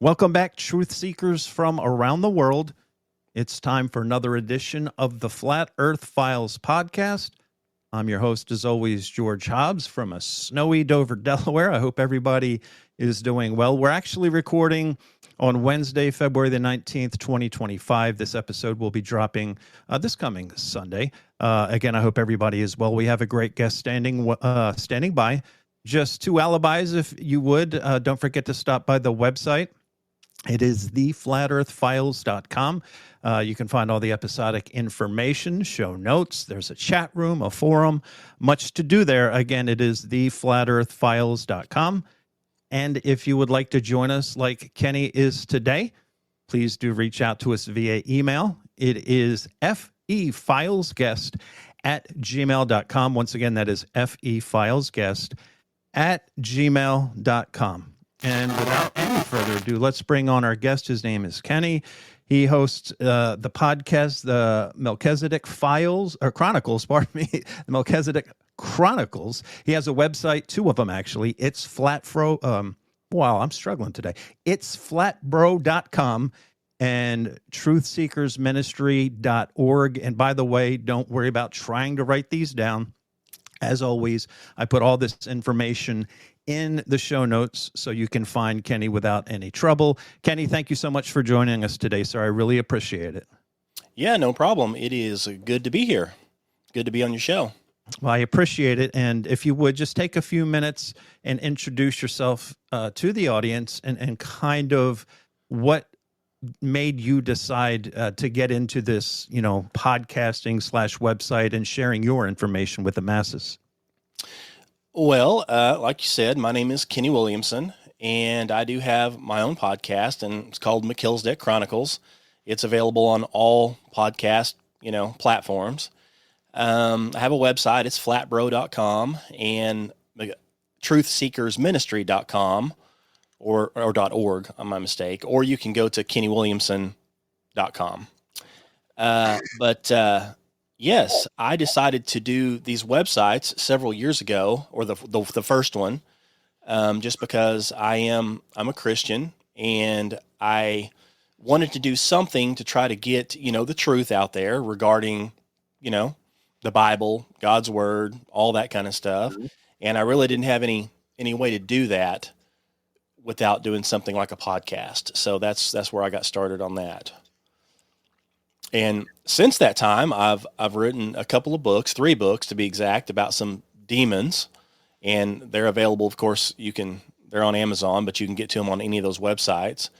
Welcome back, truth seekers from around the world. It's time for another edition of the Flat Earth Files podcast. I'm your host, as always, George Hobbs from a snowy Dover, Delaware. I hope everybody is doing well. We're actually recording on Wednesday, February the 19th, 2025. This episode will be dropping this coming Sunday. Again, I hope everybody is well. We have a great guest standing by. Just two alibis, if you would. Don't forget to stop by the website. It is theflatearthfiles.com. You can find all the episodic information, show notes. There's a chat room, a forum, much to do there. Again, it is theflatearthfiles.com. And if you would like to join us like Kenny is today, please do reach out to us via email. It is fefilesguest@gmail.com. Once again, that is fefilesguest@gmail.com. And without any further ado, let's bring on our guest. His name is Kenny. He hosts the podcast, the Melchizedek Chronicles, pardon me, the Melchizedek Chronicles. He has a website, two of them actually. It's wow, I'm struggling today. It's flatbro.com and truthseekersministry.org. And by the way, don't worry about trying to write these down. As always, I put all this information in the show notes so you can find Kenny without any trouble. Kenny, thank you so much for joining us today, sir. I really appreciate it. Yeah, no problem. It is good to be here. Good to be on your show. Well, I appreciate it. And if you would just take a few minutes and introduce yourself to the audience and kind of what made you decide to get into this, podcasting / website and sharing your information with the masses. Well, like you said, my name is Kenny Williamson, and I do have my own podcast, and it's called Melchizedek Chronicles. It's available on all podcast, platforms. I have a website. It's flatbro.com and truthseekersministry.com or .org, on my mistake, or you can go to kennywilliamson.com. Yes, I decided to do these websites several years ago, or the first one, just because I'm a Christian and I wanted to do something to try to get, the truth out there regarding, the Bible, God's word, all that kind of stuff. Mm-hmm. And I really didn't have any way to do that without doing something like a podcast. So that's where I got started on that. And since that time, I've written a couple of books, 3 books to be exact, about some demons, and they're available. Of course, they're on Amazon, but you can get to them on any of those websites.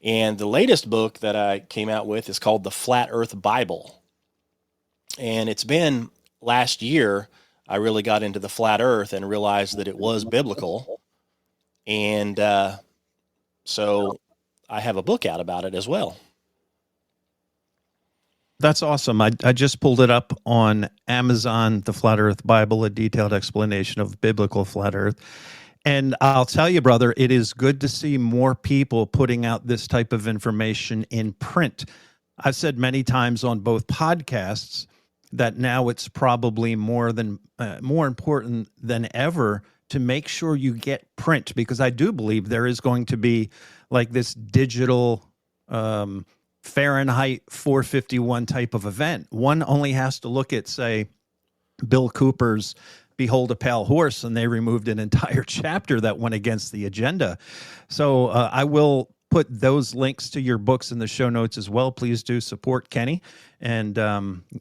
And the latest book that I came out with is called The Flat Earth Bible. And it's been last year I really got into the flat earth and realized that it was biblical. And so I have a book out about it as well. That's awesome. I just pulled it up on Amazon, The Flat Earth Bible, a detailed explanation of biblical flat earth. And I'll tell you, brother, it is good to see more people putting out this type of information in print. I've said many times on both podcasts that now it's probably more important than ever to make sure you get print, because I do believe there is going to be like this digital Fahrenheit 451 type of event. One only has to look at, say, Bill Cooper's Behold a Pale Horse, and they removed an entire chapter that went against the agenda. So I will put those links to your books in the show notes as well. Please do support Kenny and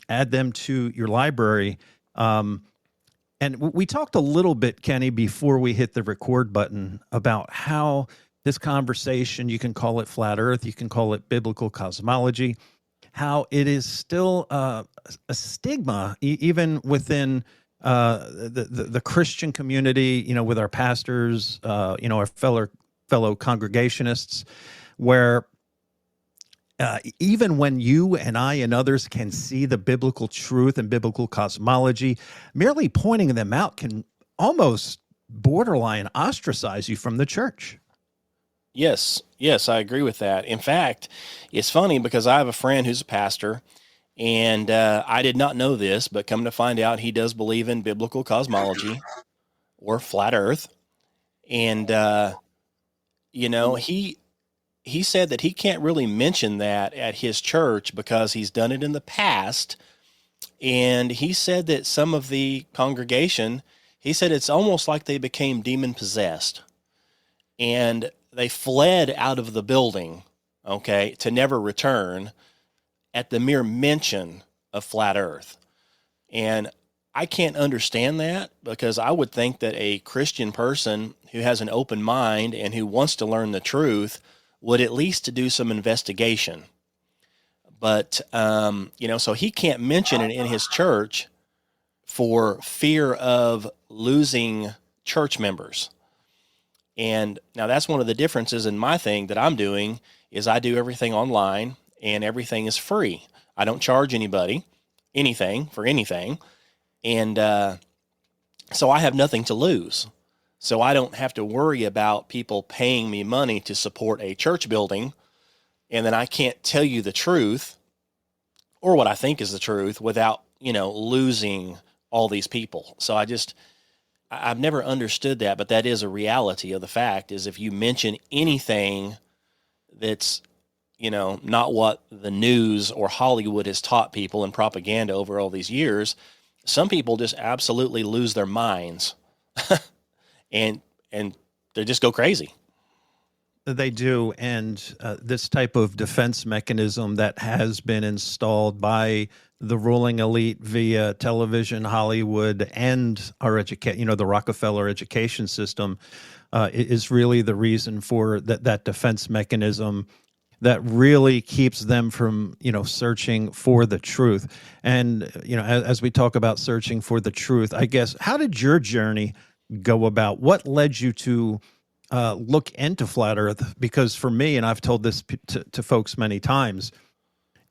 add them to your library. And we talked a little bit, Kenny, before we hit the record button about how this conversation, you can call it flat earth, you can call it biblical cosmology, how it is still a stigma, even within the Christian community, with our pastors, our fellow congregationists, where even when you and I and others can see the biblical truth and biblical cosmology, merely pointing them out can almost borderline ostracize you from the church. Yes, I agree with that. In fact, it's funny because I have a friend who's a pastor, and I did not know this, but come to find out, he does believe in biblical cosmology or flat earth. And, he he said that he can't really mention that at his church because he's done it in the past. And he said that some of the congregation, he said it's almost like they became demon possessed and they fled out of the building, okay, to never return at the mere mention of flat earth. And I can't understand that, because I would think that a Christian person who has an open mind and who wants to learn the truth would at least do some investigation. But, so he can't mention it in his church for fear of losing church members. And now that's one of the differences in my thing that I'm doing is I do everything online and everything is free. I don't charge anybody anything for anything. And so I have nothing to lose. So I don't have to worry about people paying me money to support a church building. And then I can't tell you the truth or what I think is the truth without, losing all these people. So I've never understood that, but that is a reality of the fact is if you mention anything that's, not what the news or Hollywood has taught people in propaganda over all these years, some people just absolutely lose their minds and they just go crazy. They do. And this type of defense mechanism that has been installed by the ruling elite via television, Hollywood, and our the Rockefeller education system is really the reason for that defense mechanism that really keeps them from, searching for the truth. And, as we talk about searching for the truth, I guess, how did your journey go about? What led you to look into flat earth? Because for me, and I've told this to folks many times,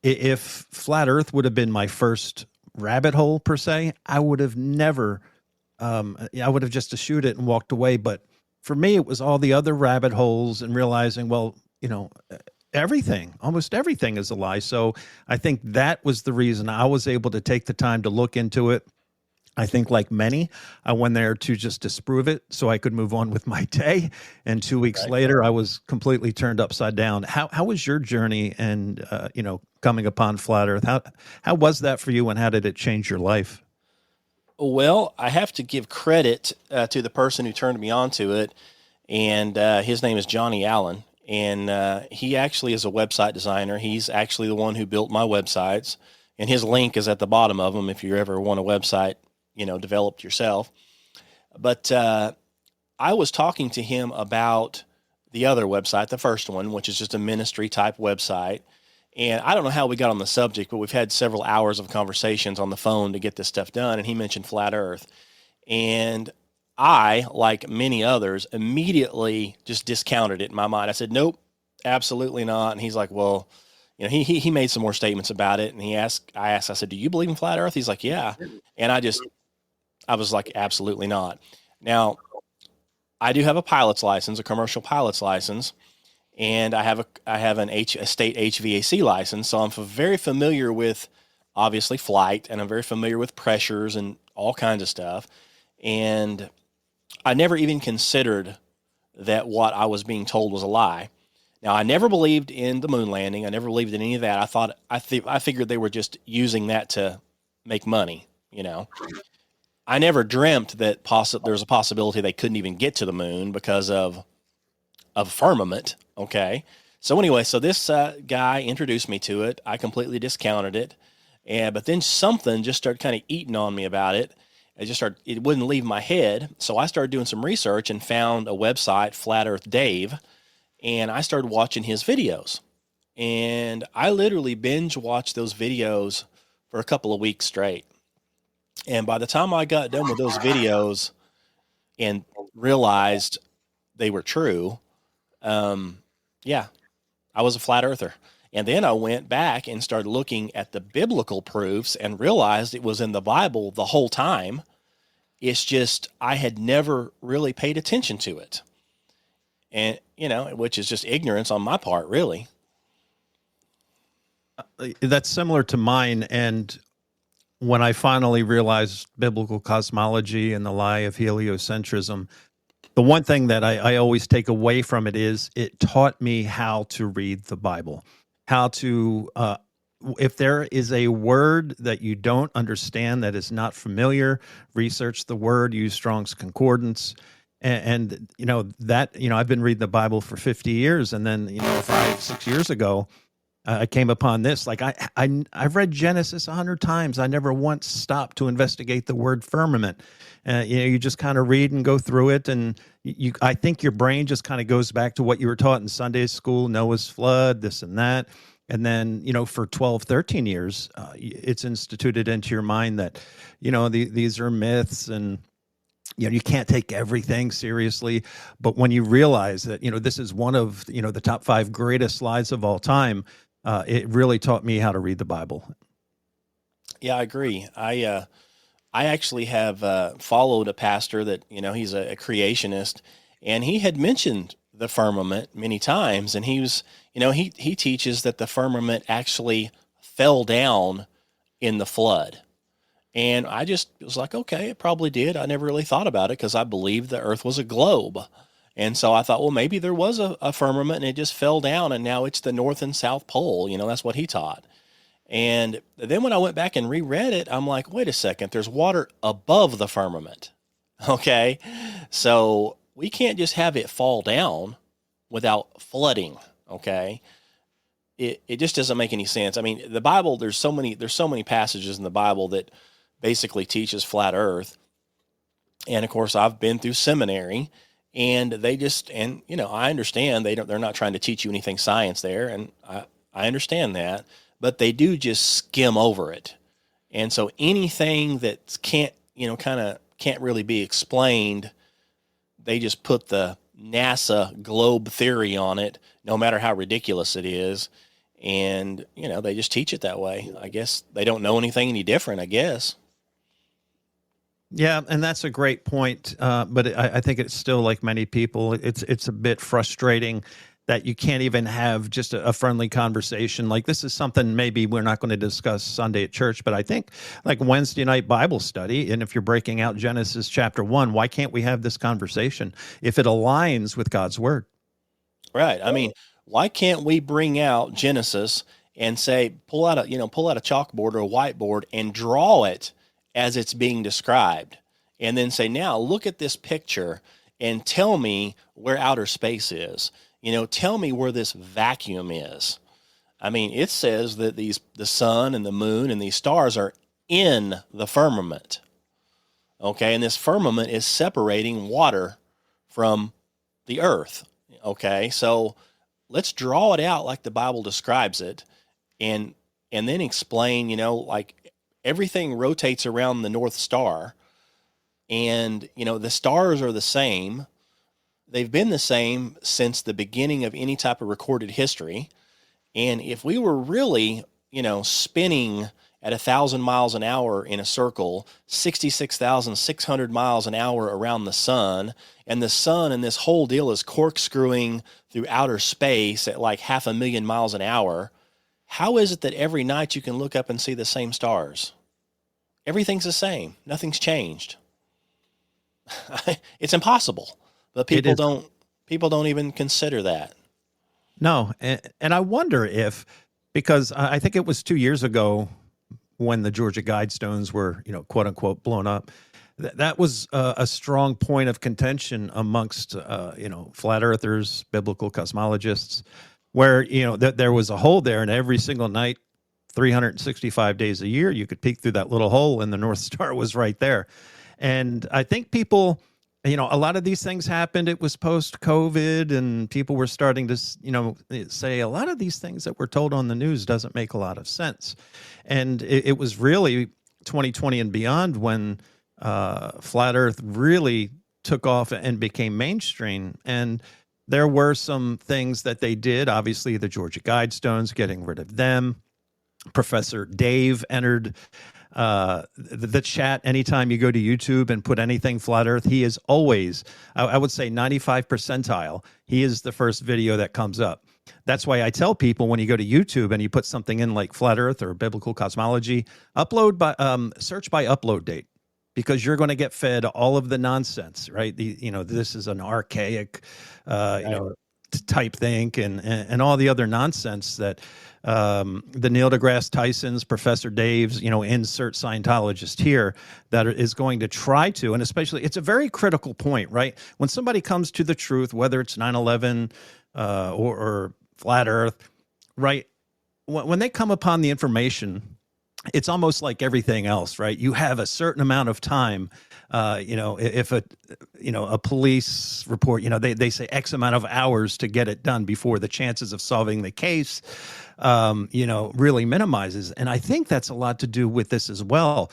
if flat earth would have been my first rabbit hole per se, I would have never, I would have just eschewed it and walked away. But for me, it was all the other rabbit holes and realizing, well, almost everything is a lie. So I think that was the reason I was able to take the time to look into it. I think like many, I went there to just disprove it so I could move on with my day. And 2 weeks later, I was completely turned upside down. How was your journey and, coming upon flat earth? How was that for you and how did it change your life? Well, I have to give credit to the person who turned me on to it. And his name is Johnny Allen. And he actually is a website designer. He's actually the one who built my websites. And his link is at the bottom of them if you ever want a website developed yourself. But I was talking to him about the other website, the first one, which is just a ministry type website. And I don't know how we got on the subject, but we've had several hours of conversations on the phone to get this stuff done. And he mentioned flat earth. And I, like many others, immediately just discounted it in my mind. I said, nope, absolutely not. And he's like, well, he made some more statements about it. And I said, do you believe in flat earth? He's like, yeah. And I was like, absolutely not. Now, I do have a pilot's license, a commercial pilot's license, and I have a state HVAC license. So I'm very familiar with, obviously, flight, and I'm very familiar with pressures and all kinds of stuff. And I never even considered that what I was being told was a lie. Now, I never believed in the moon landing. I never believed in any of that. I figured they were just using that to make money, I never dreamt that there's a possibility they couldn't even get to the moon because of firmament. Okay. So anyway, this guy introduced me to it. I completely discounted it. But then something just started kind of eating on me about it. It wouldn't leave my head. So I started doing some research and found a website, Flat Earth Dave, and I started watching his videos. And I literally binge watched those videos for a couple of weeks straight. And by the time I got done with those videos and realized they were true, I was a flat earther. And then I went back and started looking at the biblical proofs and realized it was in the Bible the whole time. It's just I had never really paid attention to it. And, which is just ignorance on my part, really. That's similar to mine. And when I finally realized biblical cosmology and the lie of heliocentrism, The one thing that I always take away from it is it taught me how to read the Bible, how to, if there is a word that you don't understand, that is not familiar, research the word, use Strong's Concordance. And I've been reading the Bible for 50 years. And then, 5-6 years ago, I came upon this. Like I've read Genesis 100 times. I never once stopped to investigate the word firmament. You just kind of read and go through it, and I think your brain just kind of goes back to what you were taught in Sunday school, Noah's flood, this and that. And then, for 12, 13 years, it's instituted into your mind that, these are myths, and you can't take everything seriously. But when you realize that, this is one of, the top 5 greatest slides of all time, it really taught me how to read the Bible. Yeah, I agree. I actually have followed a pastor that, he's a creationist, and he had mentioned the firmament many times. And he was, he teaches that the firmament actually fell down in the flood. And I just was like, okay, it probably did. I never really thought about it because I believed the earth was a globe. And so I thought, well, maybe there was a firmament and it just fell down and now it's the North and South Pole. That's what he taught. And then when I went back and reread it, I'm like, wait a second, there's water above the firmament. Okay. So we can't just have it fall down without flooding. Okay. It just doesn't make any sense. I mean, the Bible, there's so many passages in the Bible that basically teaches flat earth. And of course I've been through seminary, and I understand they're not trying to teach you anything science there. And I understand that, but they do just skim over it. And so anything that can't really be explained, they just put the NASA globe theory on it, no matter how ridiculous it is. And, they just teach it that way. I guess they don't know anything any different, I guess. Yeah, and that's a great point. But I think it's still, like many people, it's a bit frustrating that you can't even have just a friendly conversation. Like, this is something maybe we're not going to discuss Sunday at church, but I think like Wednesday night Bible study, and if you're breaking out Genesis chapter 1, why can't we have this conversation if it aligns with God's word? Right. I mean, why can't we bring out Genesis and say, pull out a chalkboard or a whiteboard and draw it as it's being described, and then say, now look at this picture and tell me where outer space is. Tell me where this vacuum is. I mean, it says that the sun and the moon and these stars are in the firmament. Okay. And this firmament is separating water from the earth. Okay. So let's draw it out like the Bible describes it, and then explain, like everything rotates around the North Star, and, the stars are the same. They've been the same since the beginning of any type of recorded history. And if we were really, spinning at 1,000 miles an hour in a circle, 66,600 miles an hour around the sun, and the sun and this whole deal is corkscrewing through outer space at like 500,000 miles an hour, how is it that every night you can look up and see the same stars? Everything's the same. Nothing's changed. It's impossible. But people don't even consider that. No, and I wonder because I think it was 2 years ago when the Georgia Guidestones were, quote unquote, blown up. That was a strong point of contention amongst, flat earthers, biblical cosmologists, where, there was a hole there, and every single night, 365 days a year, you could peek through that little hole, and the North Star was right there. And I think people, a lot of these things happened. It was post-COVID, and people were starting to, say a lot of these things that we're told on the news doesn't make a lot of sense. And it was really 2020 and beyond when flat Earth really took off and became mainstream. And there were some things that they did. Obviously, the Georgia Guidestones, getting rid of them. Professor Dave entered the chat anytime you go to YouTube and put anything flat earth. He is always, I would say 95 percentile. He is the first video that comes up. That's why I tell people when you go to YouTube and you put something in like flat earth or biblical cosmology, search by upload date. because you're going to get fed all of the nonsense, right? This is an archaic, type think and all the other nonsense that the Neil deGrasse Tysons, Professor Dave's, insert Scientologist here, that is going to try to, and especially, it's a very critical point, right? When somebody comes to the truth, whether it's 9/11 or flat Earth, right? When they come upon the information, it's almost like everything else, right? You have a certain amount of time. If a police report, they say X amount of hours to get it done before the chances of solving the case, really minimizes. And I think that's a lot to do with this as well.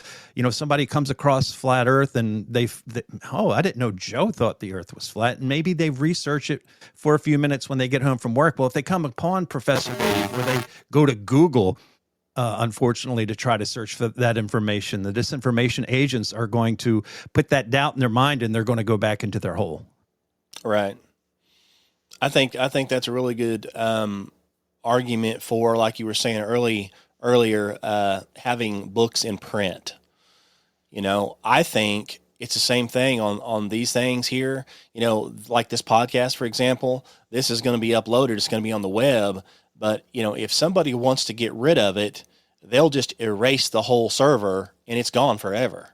Somebody comes across flat Earth and I didn't know Joe thought the Earth was flat. And maybe they research it for a few minutes when they get home from work. Well, if they come upon Professor Dave, or they go to Google, unfortunately, to try to search for that information, the disinformation agents are going to put that doubt in their mind, and they're going to go back into their hole. Right. I think that's a really good argument for, like you were saying earlier, having books in print. I think it's the same thing on these things here. Like this podcast, for example, this is going to be uploaded. It's going to be on the web. But, if somebody wants to get rid of it, they'll just erase the whole server and it's gone forever.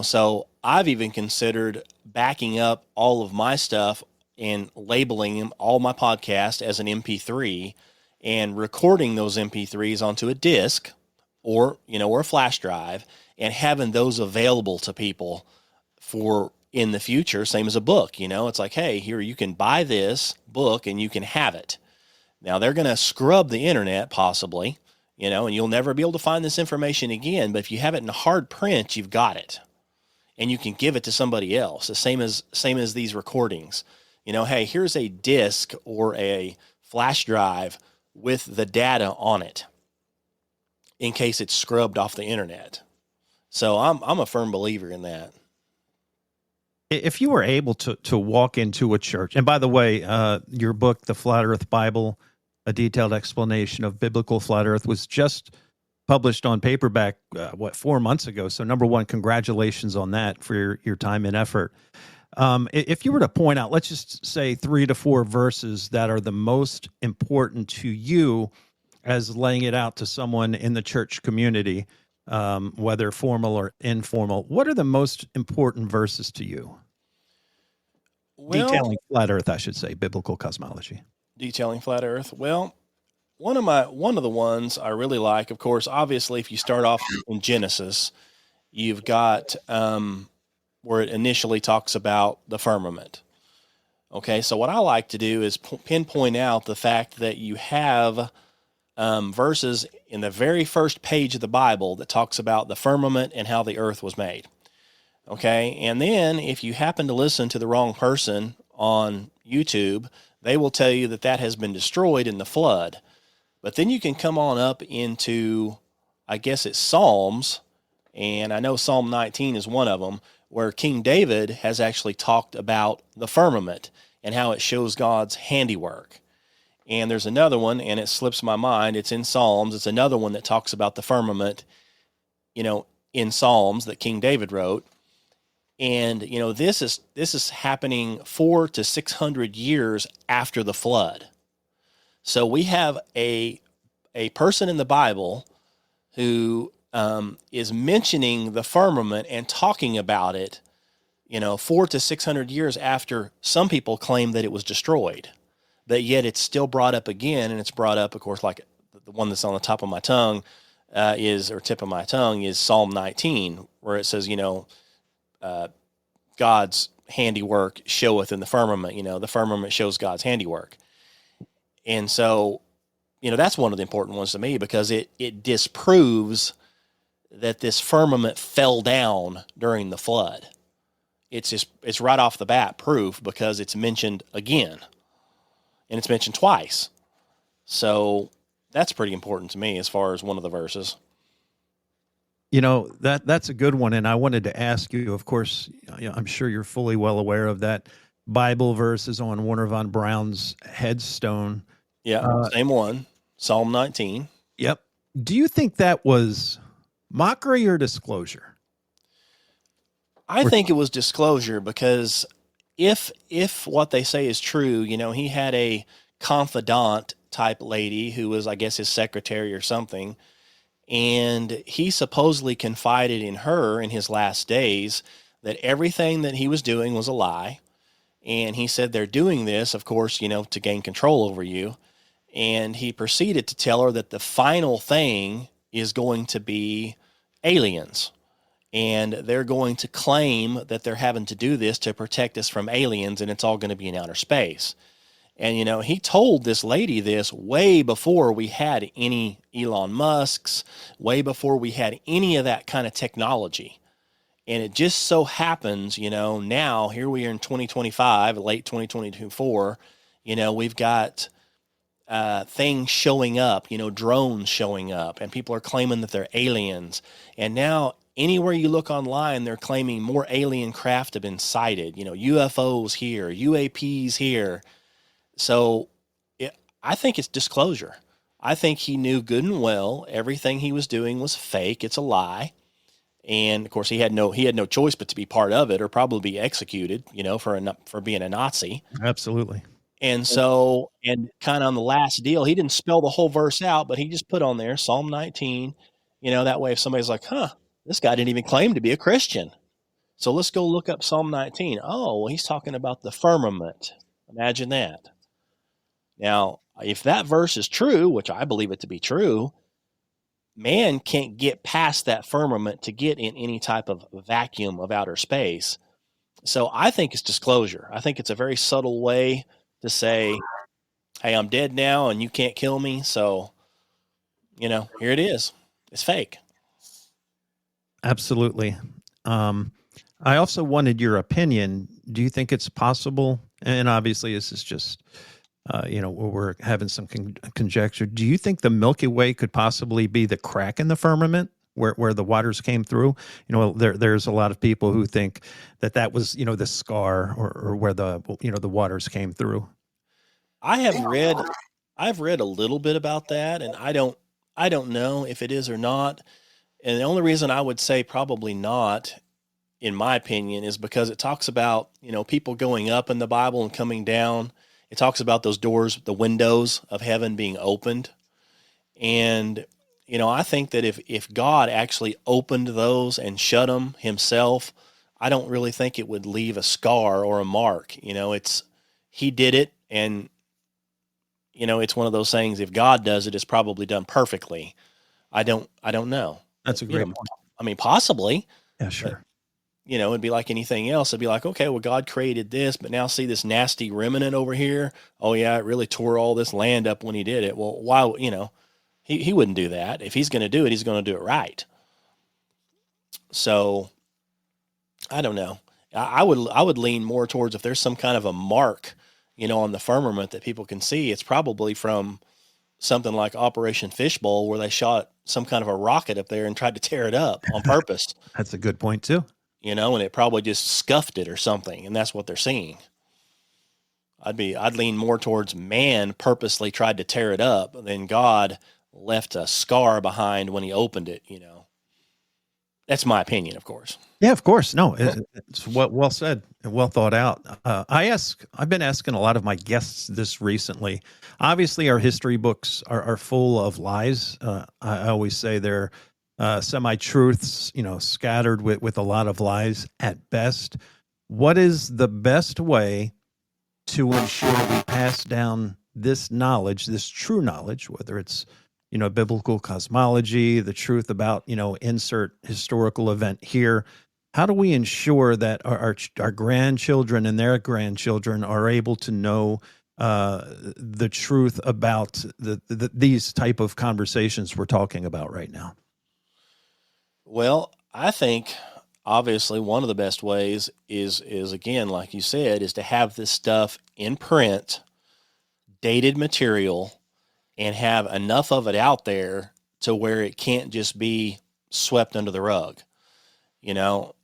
So I've even considered backing up all of my stuff and labeling all my podcasts as an MP3 and recording those MP3s onto a disc or a flash drive and having those available to people for in the future, same as a book. It's like, hey, here, you can buy this book and you can have it. Now, they're going to scrub the internet possibly, and you'll never be able to find this information again. But if you have it in hard print, you've got it, and you can give it to somebody else. The same as these recordings. Hey, here's a disc or a flash drive with the data on it in case it's scrubbed off the internet. So I'm a firm believer in that. If you were able to walk into a church, and by the way, your book, The Flat Earth Bible, A Detailed Explanation of Biblical Flat Earth, was just published on paperback, 4 months ago. So number one, congratulations on that for your time and effort. If you were to point out, let's just say 3 to 4 verses that are the most important to you as laying it out to someone in the church community, whether formal or informal, what are the most important verses to you? Detailing flat Earth, I should say, biblical cosmology. Detailing flat Earth. Well, one of the ones I really like, of course, obviously, if you start off in Genesis, you've got where it initially talks about the firmament. Okay, so what I like to do is pinpoint out the fact that you have verses in the very first page of the Bible that talks about the firmament and how the earth was made. Okay, and then if you happen to listen to the wrong person on YouTube, they will tell you that has been destroyed in the flood. But then you can come on up into, I guess it's Psalms, and I know Psalm 19 is one of them, where King David has actually talked about the firmament and how it shows God's handiwork. And there's another one, and it slips my mind. It's in Psalms. It's another one that talks about the firmament, in Psalms that King David wrote. And, this is happening 400 to 600 years after the flood. So we have a person in the Bible who is mentioning the firmament and talking about it, 400 to 600 years after some people claim that it was destroyed. But yet it's still brought up again, and it's brought up, of course, like the one that's on the top of my tongue tip of my tongue is Psalm 19, where it says, God's handiwork showeth in the firmament. The firmament shows God's handiwork. And so, that's one of the important ones to me because it disproves that this firmament fell down during the flood. It's right off the bat proof because it's mentioned again. And it's mentioned twice. So that's pretty important to me as far as one of the verses. That's a good one. And I wanted to ask you, of course, I'm sure you're fully well aware of that Bible verses on Warner von Braun's headstone. Yeah, same one, Psalm 19. Yep. Do you think that was mockery or disclosure? I think it was disclosure because if what they say is true, he had a confidant type lady who was, I guess, his secretary or something, and he supposedly confided in her in his last days that everything that he was doing was a lie. And he said they're doing this, of course, to gain control over you. And he proceeded to tell her that the final thing is going to be aliens. And they're going to claim that they're having to do this to protect us from aliens, and it's all going to be in outer space. And, he told this lady this way before we had any Elon Musks, way before we had any of that kind of technology. And it just so happens, now here we are in 2025, late 2024, we've got things showing up, drones showing up, and people are claiming that they're aliens. And now anywhere you look online, they're claiming more alien craft have been sighted, UFOs here, UAPs here. So I think it's disclosure. I think he knew good and well everything he was doing was fake. It's a lie. And of course he had no choice but to be part of it or probably be executed, for being a Nazi. Absolutely. And so, and kind of on the last deal, he didn't spell the whole verse out, but he just put on there Psalm 19, that way if somebody's like, this guy didn't even claim to be a Christian. So let's go look up Psalm 19. Oh, well, he's talking about the firmament. Imagine that. Now, if that verse is true, which I believe it to be true, man can't get past that firmament to get in any type of vacuum of outer space. So I think it's disclosure. I think it's a very subtle way to say, hey, I'm dead now and you can't kill me. So, here it is. It's fake. Absolutely. I also wanted your opinion. Do you think it's possible? And obviously, this is just, we're having some conjecture. Do you think the Milky Way could possibly be the crack in the firmament where the waters came through? There's a lot of people who think that was, the scar or where the waters came through. I've read a little bit about that, and I don't know if it is or not. And the only reason I would say probably not, in my opinion, is because it talks about, people going up in the Bible and coming down. It talks about those doors, the windows of heaven being opened. And, I think that if God actually opened those and shut them himself, I don't really think it would leave a scar or a mark. He did it. And, it's one of those things, if God does it, it's probably done perfectly. I don't know. That's a great point. I mean, possibly. Yeah, sure. But, it'd be like anything else. It'd be like, okay, well, God created this, but now see this nasty remnant over here. Oh yeah, it really tore all this land up when he did it. Well, why, he wouldn't do that. If he's going to do it, he's going to do it right. So I don't know. I would lean more towards if there's some kind of a mark, on the firmament that people can see, it's probably from something like Operation Fishbowl, where they shot some kind of a rocket up there and tried to tear it up on purpose. That's a good point too. And it probably just scuffed it or something, and that's what they're seeing. I'd lean more towards man purposely tried to tear it up, than God left a scar behind when he opened it. That's my opinion, of course. Yeah, of course. No, it's well said and well thought out. I've been asking a lot of my guests this recently. Obviously, our history books are full of lies. I always say they're semi-truths, scattered with a lot of lies at best. What is the best way to ensure we pass down this knowledge, this true knowledge, whether it's biblical cosmology, the truth about, insert historical event here? How do we ensure that our grandchildren and their grandchildren are able to know the truth about these type of conversations we're talking about right now? Well, I think obviously one of the best ways is again, like you said, is to have this stuff in print, dated material, and have enough of it out there to where it can't just be swept under the rug.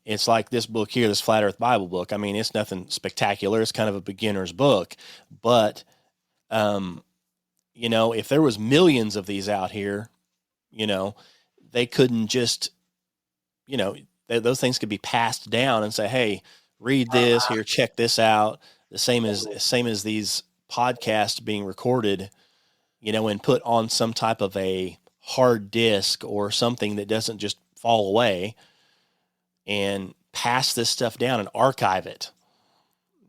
It's like this book here, this Flat Earth Bible book. I mean, it's nothing spectacular. It's kind of a beginner's book, but, if there was millions of these out here, they couldn't just, those things could be passed down and say, hey, read this here, check this out. The same as these podcasts being recorded, and put on some type of a hard disk or something that doesn't just fall away, and pass this stuff down and archive it,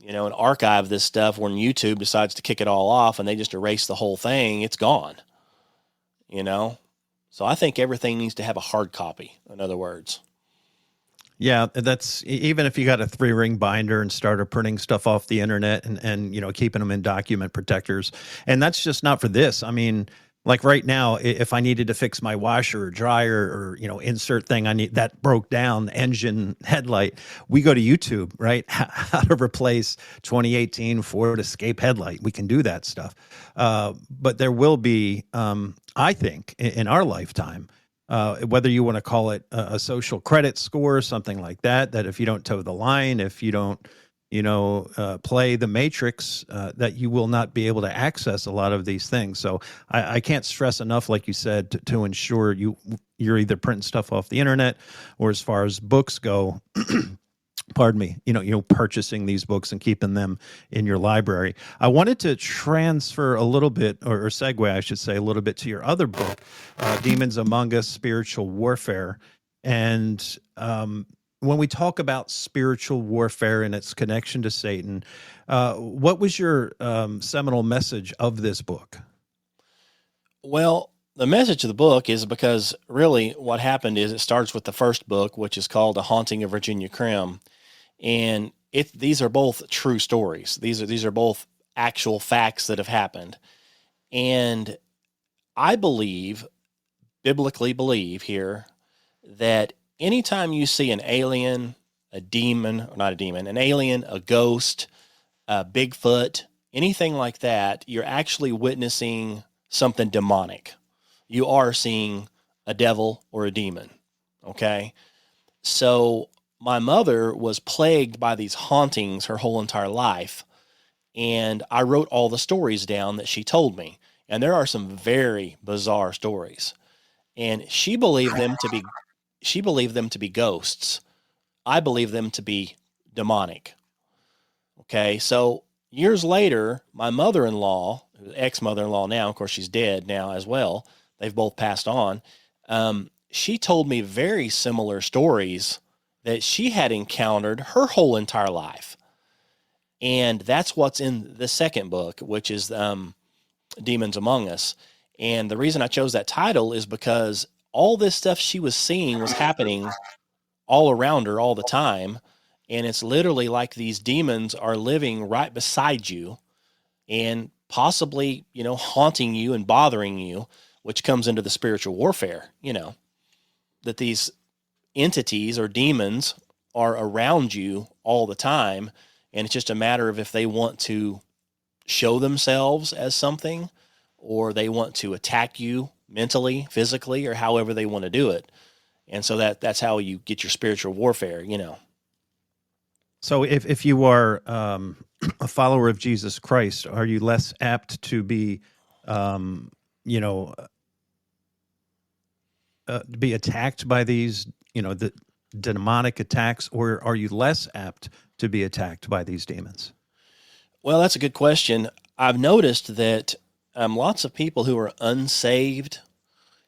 and archive this stuff. When YouTube decides to kick it all off and they just erase the whole thing, it's gone, So I think everything needs to have a hard copy, in other words. Yeah, that's even if you got a 3-ring binder and started printing stuff off the internet and keeping them in document protectors. And that's just not for this. I mean, like right now, if I needed to fix my washer or dryer or, insert thing I need that broke down, engine, headlight, we go to YouTube, right? How to replace 2018 Ford Escape headlight. We can do that stuff. But there will be, I think, in our lifetime, whether you want to call it a social credit score, something like that if you don't toe the line, if you don't, play the matrix, that you will not be able to access a lot of these things. So I can't stress enough, like you said, to ensure you're either printing stuff off the internet or, as far as books go, pardon me, purchasing these books and keeping them in your library. I wanted to transfer a little bit, or segue, I should say, a little bit to your other book, Demons Among Us, Spiritual Warfare. And when we talk about spiritual warfare and its connection to Satan, what was your seminal message of this book? Well, the message of the book is because really what happened is it starts with the first book, which is called The Haunting of Virginia Krim. And these are both true stories. These are both actual facts that have happened. And I biblically believe here, that anytime you see an alien, an alien, a ghost, a Bigfoot, anything like that, you're actually witnessing something demonic. You are seeing a devil or a demon. Okay. So my mother was plagued by these hauntings her whole entire life. And I wrote all the stories down that she told me. And there are some very bizarre stories. And she believed them to be ghosts. I believe them to be demonic. Okay. So years later, my mother-in-law, ex-mother-in-law now, of course she's dead now as well, they've both passed on. She told me very similar stories that she had encountered her whole entire life. And that's what's in the second book, which is Demons Among Us. And the reason I chose that title is because all this stuff she was seeing was happening all around her all the time. And it's literally like these demons are living right beside you and possibly, haunting you and bothering you, which comes into the spiritual warfare, that these entities or demons are around you all the time. And it's just a matter of if they want to show themselves as something, or they want to attack you mentally, physically, or however they want to do it. And so that's how you get your spiritual warfare, So if you are a follower of Jesus Christ, are you less apt to be, be attacked by these, the demonic attacks, or are you less apt to be attacked by these demons? Well, that's a good question. I've noticed that lots of people who are unsaved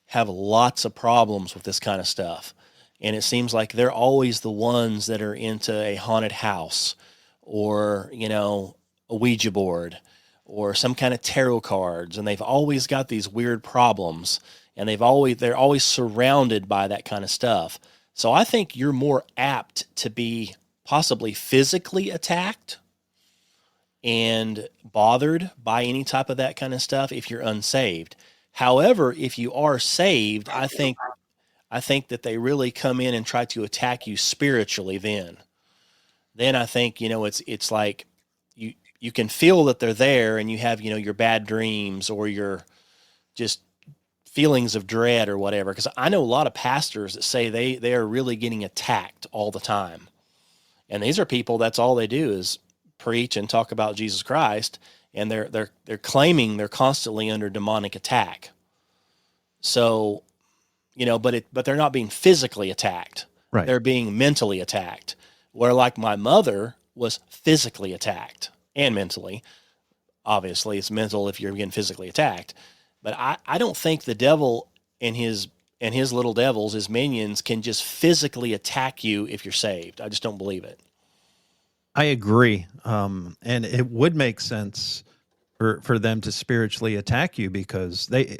have lots of problems with this kind of stuff. And it seems like they're always the ones that are into a haunted house, or, a Ouija board, or some kind of tarot cards. And they've always got these weird problems, and they're always surrounded by that kind of stuff. So I think you're more apt to be possibly physically attacked and bothered by any type of that kind of stuff if you're unsaved. However, if you are saved, I think that they really come in and try to attack you spiritually then. Then I think, it's like you can feel that they're there, and you have, your bad dreams or your just feelings of dread or whatever. Because I know a lot of pastors that say they are really getting attacked all the time. And these are people, that's all they do is preach and talk about Jesus Christ, and they're claiming they're constantly under demonic attack. So, but they're not being physically attacked. Right. They're being mentally attacked. Where like my mother was physically attacked and mentally. Obviously, it's mental if you're getting physically attacked. But I don't think the devil and his little devils, his minions, can just physically attack you if you're saved. I just don't believe it. I agree. And it would make sense for them to spiritually attack you because they,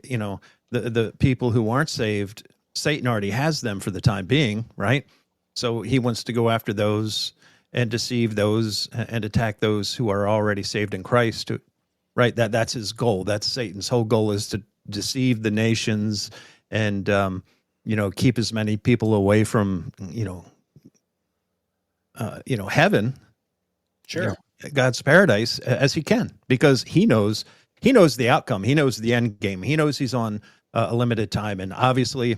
the people who aren't saved, Satan already has them for the time being, right? So he wants to go after those and deceive those and attack those who are already saved in Christ, right? That's his goal. That's Satan's whole goal, is to deceive the nations and, keep as many people away from, heaven, Sure. God's paradise as he can, because he knows the outcome. He knows the end game. He knows he's on a limited time. And obviously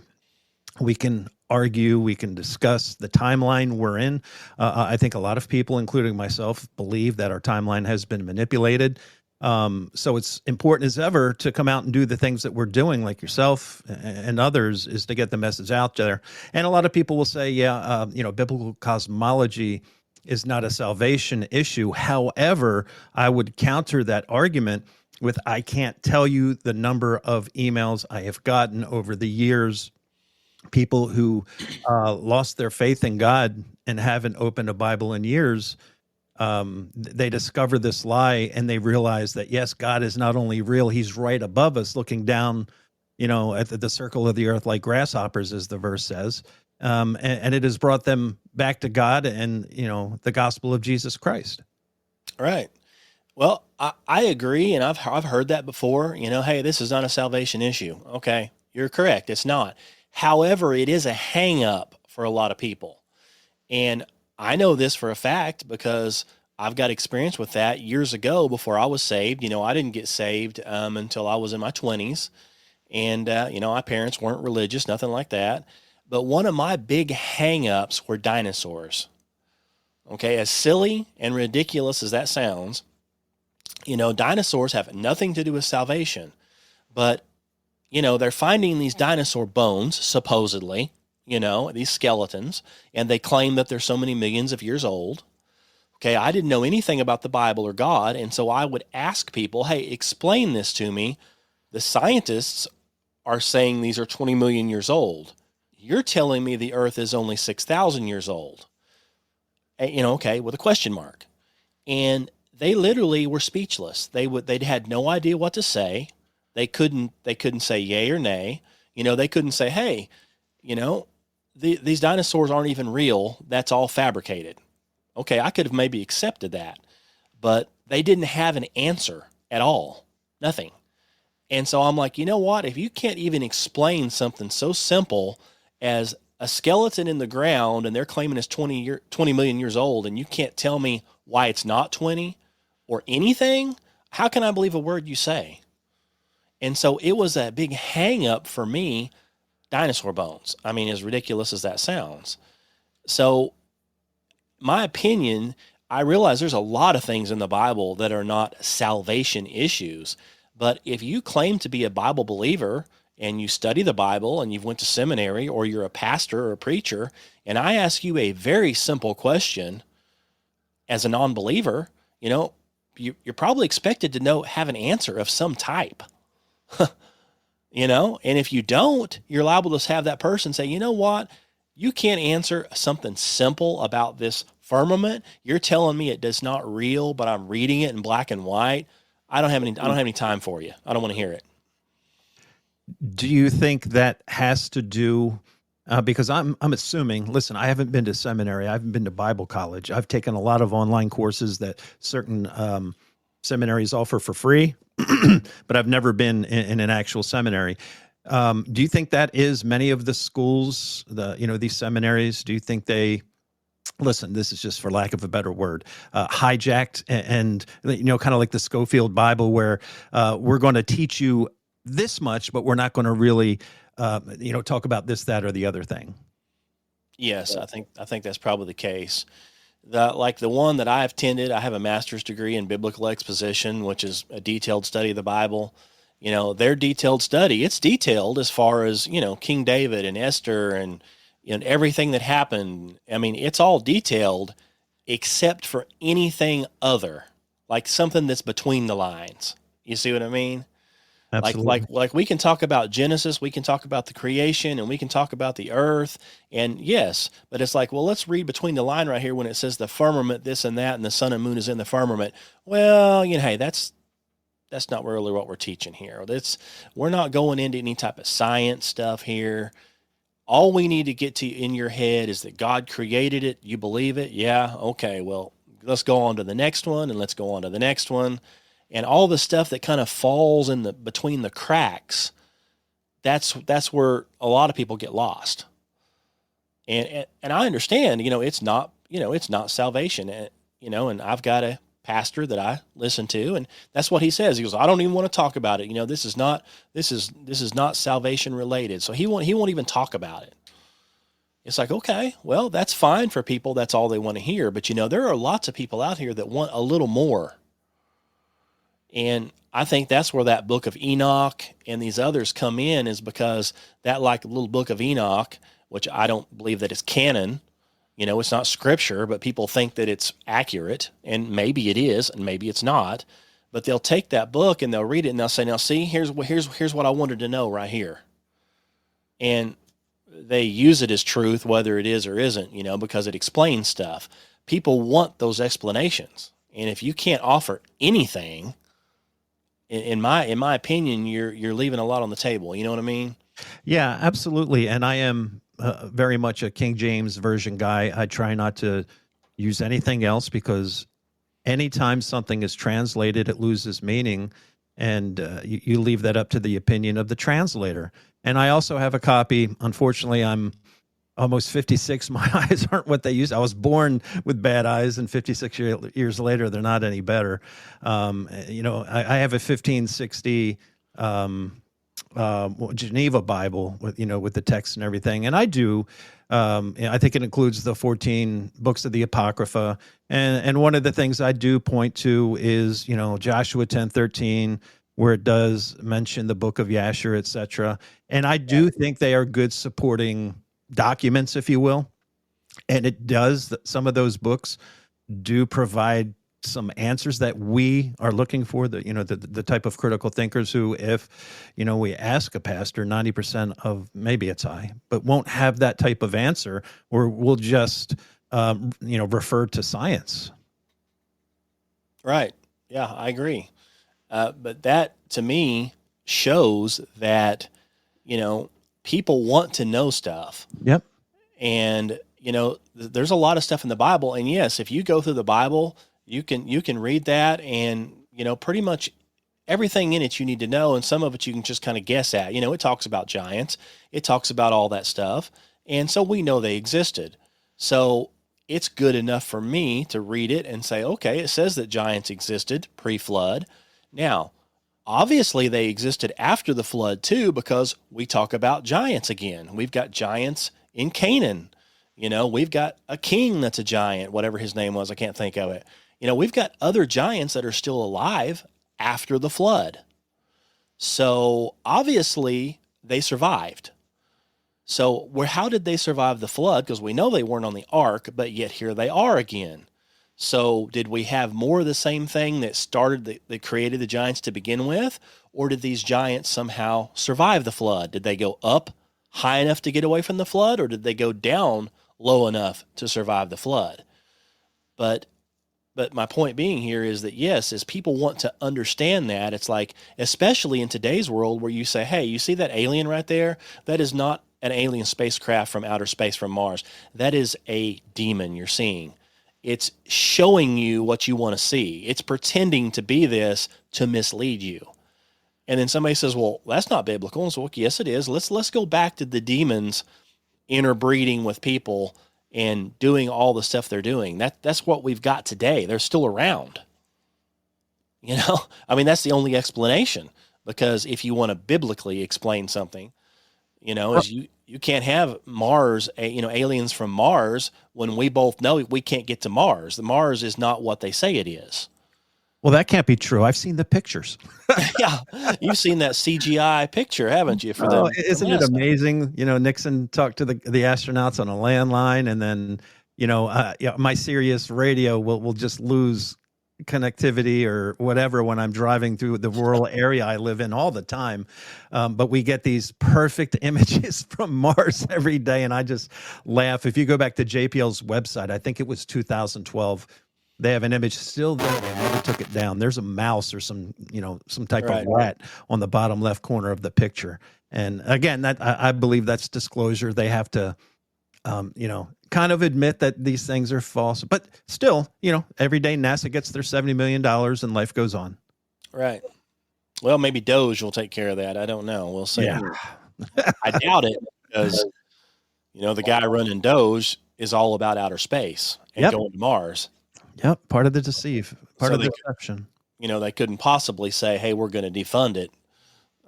we can argue, we can discuss the timeline we're in. I think a lot of people, including myself, believe that our timeline has been manipulated. So it's important as ever to come out and do the things that we're doing, like yourself and others, is to get the message out there. And a lot of people will say, biblical cosmology is not a salvation issue. However, I would counter that argument with, I can't tell you the number of emails I have gotten over the years, people who lost their faith in God and haven't opened a Bible in years. They discover this lie and they realize that, yes, God is not only real, he's right above us, looking down, at the circle of the earth like grasshoppers, as the verse says. And it has brought them back to God and, the gospel of Jesus Christ. Right. Well, I agree. And I've heard that before, hey, this is not a salvation issue. Okay. You're correct. It's not. However, it is a hang up for a lot of people. And I know this for a fact because I've got experience with that years ago before I was saved. I didn't get saved until I was in my 20s. And, my parents weren't religious, nothing like that. But one of my big hang-ups were dinosaurs. Okay, as silly and ridiculous as that sounds, dinosaurs have nothing to do with salvation. But, they're finding these dinosaur bones, supposedly, these skeletons, and they claim that they're so many millions of years old. Okay, I didn't know anything about the Bible or God, and so I would ask people, hey, explain this to me. The scientists are saying these are 20 million years old. You're telling me the earth is only 6,000 years old. Okay, with a question mark. And they literally were speechless. They had no idea what to say. They couldn't say yay or nay. They couldn't say, hey, these dinosaurs aren't even real. That's all fabricated. Okay, I could have maybe accepted that, but they didn't have an answer at all. Nothing. And so I'm like, you know what? If you can't even explain something so simple as a skeleton in the ground and they're claiming it's 20 million years old, and you can't tell me why it's not 20 or anything, how can I believe a word you say? And so it was a big hang up for me, dinosaur bones. I mean, as ridiculous as that sounds. So my opinion, I realize there's a lot of things in the Bible that are not salvation issues. But if you claim to be a Bible believer and you study the Bible and you've went to seminary, or you're a pastor or a preacher, and I ask you a very simple question as a non-believer, you're probably expected to have an answer of some type. And if you don't, you're liable to have that person say, you know what? You can't answer something simple about this firmament. You're telling me it is not real, but I'm reading it in black and white. I don't have any time for you. I don't want to hear it. Do you think that has to do, because I'm assuming, listen, I haven't been to seminary. I haven't been to Bible college. I've taken a lot of online courses that certain seminaries offer for free, but I've never been in an actual seminary. Do you think that is many of the schools, these seminaries, do you think they, listen, this is just for lack of a better word, hijacked and kind of like the Schofield Bible, where we're going to teach you this much, but we're not going to really, talk about this, that, or the other thing? Yes, I think that's probably the case. The one that I've attended, I have a master's degree in biblical exposition, which is a detailed study of the Bible. Their detailed study, it's detailed as far as, King David and Esther and, and everything that happened. I mean, it's all detailed except for anything other, like something that's between the lines. You see what I mean? Absolutely. Like we can talk about Genesis, we can talk about the creation, and we can talk about the earth, and yes, but it's like, well, let's read between the line right here when it says the firmament, this and that, and the sun and moon is in the firmament. Well, hey, that's not really what we're teaching here. We're not going into any type of science stuff here. All we need to get to in your head is that God created it. You believe it? Yeah. Okay. Well, let's go on to the next one, and let's go on to the next one. And all the stuff that kind of falls in between the cracks, that's where a lot of people get lost. And I understand, it's not salvation, and I've got a pastor that I listen to, and that's what he says. He goes, I don't even want to talk about it. This is not salvation related. So he won't even talk about it. It's like, okay, well, that's fine for people. That's all they want to hear. But there are lots of people out here that want a little more. And I think that's where that book of Enoch and these others come in, is because that little book of Enoch, which I don't believe that it's canon, it's not scripture, but people think that it's accurate, and maybe it is, and maybe it's not. But they'll take that book and they'll read it and they'll say, now see, here's what I wanted to know right here. And they use it as truth, whether it is or isn't, because it explains stuff. People want those explanations. And if you can't offer anything, in my opinion, you're leaving a lot on the table. You know what I mean? Yeah, absolutely. And I am very much a King James Version guy. I try not to use anything else, because anytime something is translated, it loses meaning. And you leave that up to the opinion of the translator. And I also have a copy. Unfortunately, I'm almost 56. My eyes aren't what they used. I was born with bad eyes, and 56 years later, they're not any better. I have a 1560 Geneva Bible with the text and everything. And I do, I think it includes the 14 books of the Apocrypha. And one of the things I do point to is, Joshua 10:13, where it does mention the book of Yasher, etc. And I do think they are good supporting documents, if you will. And it does, some of those books do provide some answers that we are looking for, the type of critical thinkers who, if, we ask a pastor, 90% of, maybe it's I, but won't have that type of answer, or will just, refer to science. Right. Yeah, I agree. But that, to me, shows that, people want to know stuff. Yep. And, there's a lot of stuff in the Bible. And yes, if you go through the Bible, you can read that, and, pretty much everything in it you need to know. And some of it you can just kind of guess at. It talks about giants. It talks about all that stuff. And so we know they existed. So it's good enough for me to read it and say, okay, it says that giants existed pre-flood. Now, obviously they existed after the flood too, because we talk about giants again. We've got giants in Canaan. We've got a king that's a giant, whatever his name was. I can't think of it. We've got other giants that are still alive after the flood. So obviously they survived. So how did they survive the flood? Because we know they weren't on the ark, but yet here they are again. So did we have more of the same thing that created the giants to begin with? Or did these giants somehow survive the flood? Did they go up high enough to get away from the flood, or did they go down low enough to survive the flood? But my point being here is that, yes, as people want to understand that, it's like, especially in today's world where you say, hey, you see that alien right there? That is not an alien spacecraft from outer space from Mars. That is a demon you're seeing. It's showing you what you want to see. It's pretending to be this to mislead you. And then somebody says, well, that's not biblical. And so, well, yes, it is. Let's go back to the demons interbreeding with people and doing all the stuff they're doing. That's what we've got today. They're still around. That's the only explanation, because if you want to biblically explain something, is you can't have Mars, aliens from Mars, when we both know we can't get to Mars. The Mars is not what they say it is. Well, that can't be true. I've seen the pictures. Yeah, you've seen that CGI picture, haven't you? For Oh, them, isn't it amazing? Nixon talked to the astronauts on a landline, and then my Sirius radio will just lose connectivity or whatever when I'm driving through the rural area I live in all the time. But we get these perfect images from Mars every day, and I just laugh. If you go back to JPL's website, I think it was 2012. They have an image still there. They never took it down. There's a mouse or some type of rat on the bottom left corner of the picture. And again, that I believe that's disclosure. They have to, kind of admit that these things are false. But still, every day NASA gets their $70 million and life goes on. Right. Well, maybe Doge will take care of that. I don't know. We'll see. Yeah. I doubt it because, the guy running Doge is all about outer space and going to Mars. Yep. Part of the deception. They couldn't possibly say, hey, we're going to defund it.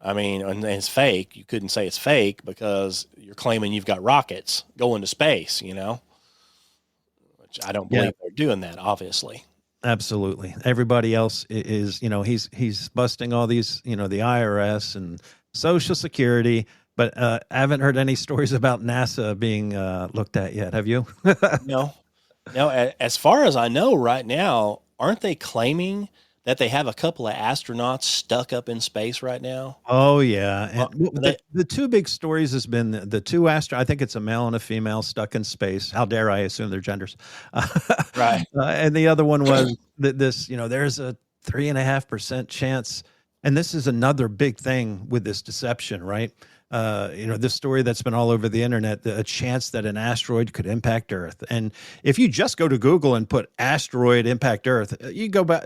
I mean, and it's fake. You couldn't say it's fake because you're claiming you've got rockets going to space, which I don't believe they're doing that, obviously. Absolutely. Everybody else is, he's busting all these, the IRS and Social Security, but I haven't heard any stories about NASA being looked at yet. Have you? No, as far as I know right now, aren't they claiming that they have a couple of astronauts stuck up in space right now? Oh, yeah. And the two big stories has been the two I think it's a male and a female stuck in space. How dare I assume their genders? Right. And the other one was this, there's a 3.5% chance. And this is another big thing with this deception, right? This story that's been all over the internet, a chance that an asteroid could impact Earth. And if you just go to Google and put asteroid impact Earth, you go back,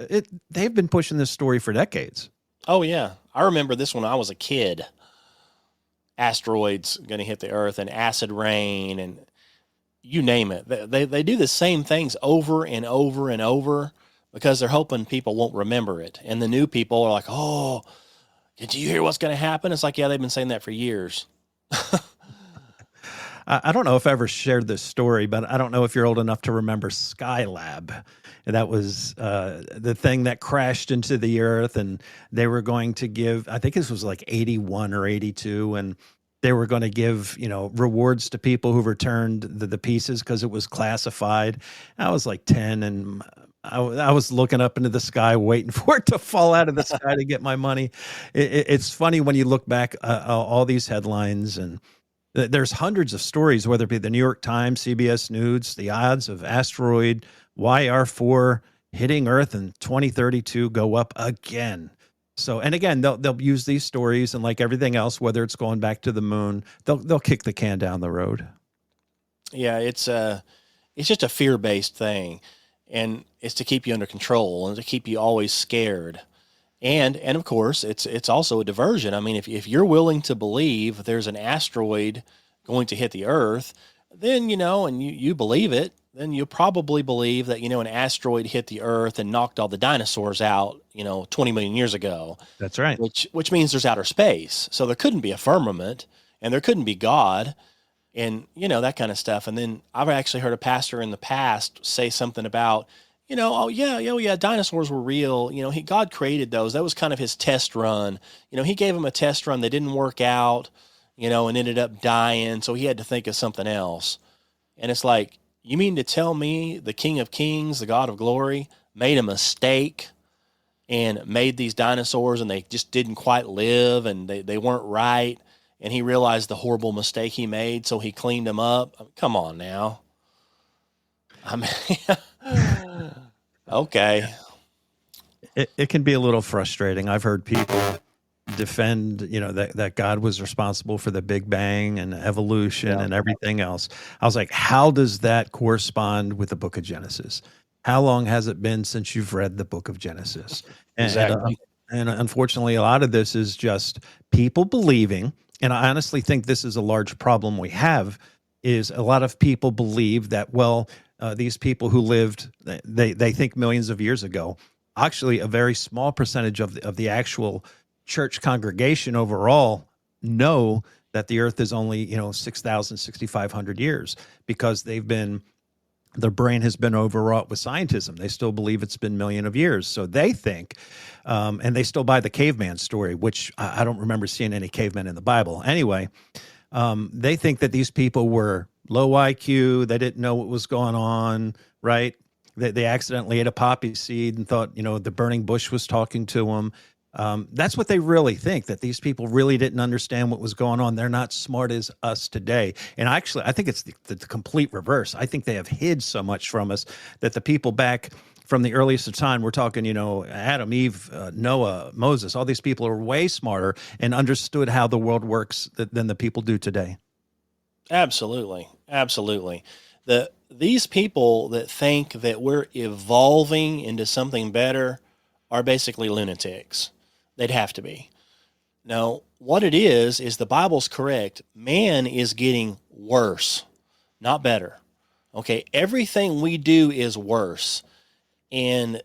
they've been pushing this story for decades. Oh, yeah. I remember this when I was a kid. Asteroids going to hit the Earth and acid rain and you name it. They do the same things over and over and over because they're hoping people won't remember it. And the new people are like, oh, did you hear what's going to happen? It's like, yeah, they've been saying that for years. I don't know if I ever shared this story, but I don't know if you're old enough to remember Skylab. That was the thing that crashed into the Earth, and they were going to give, I think this was like 81 or 82, and they were going to give, rewards to people who returned the pieces because it was classified. I was like 10, and I was looking up into the sky, waiting for it to fall out of the sky to get my money. It's funny when you look back all these headlines, and there's hundreds of stories, whether it be the New York Times, CBS News, the odds of asteroid YR4 hitting Earth in 2032 go up again. So, and again, they'll use these stories, and like everything else, whether it's going back to the moon, they'll kick the can down the road. Yeah, it's just a fear-based thing. And it's to keep you under control and to keep you always scared. And of course, it's also a diversion. I mean, if you're willing to believe there's an asteroid going to hit the Earth, then, and you believe it, then you probably believe that, an asteroid hit the Earth and knocked all the dinosaurs out, 20 million years ago. That's right. Which means there's outer space. So there couldn't be a firmament and there couldn't be God. And, that kind of stuff. And then I've actually heard a pastor in the past say something about, oh, yeah, dinosaurs were real. God created those. That was kind of his test run. He gave them a test run that didn't work out, and ended up dying. So he had to think of something else. And it's like, you mean to tell me the King of Kings, the God of glory, made a mistake and made these dinosaurs and they just didn't quite live and they weren't right? And he realized the horrible mistake he made, so he cleaned them up. Come on now. I mean, okay. It can be a little frustrating. I've heard people defend, that God was responsible for the Big Bang and evolution and everything else. I was like, how does that correspond with the book of Genesis? How long has it been since you've read the book of Genesis? Exactly. And unfortunately, a lot of this is just people believing. And I honestly think this is a large problem we have, is a lot of people believe that, these people who lived, they think millions of years ago, actually a very small percentage of the actual church congregation overall know that the earth is only, 6,000, 6,500 years because they've been their brain has been overwrought with scientism. They still believe it's been millions of years. So they think, and they still buy the caveman story, which I don't remember seeing any cavemen in the Bible. Anyway, they think that these people were low IQ. They didn't know what was going on, right? They accidentally ate a poppy seed and thought, the burning bush was talking to them. That's what they really think, that these people really didn't understand what was going on. They're not smart as us today. And actually, I think it's the complete reverse. I think they have hid so much from us that the people back from the earliest of time, we're talking, Adam, Eve, Noah, Moses, all these people are way smarter and understood how the world works than the people do today. Absolutely. Absolutely. These people that think that we're evolving into something better are basically lunatics. They'd have to be. No, what it is the Bible's correct. Man is getting worse, not better. Okay, everything we do is worse. And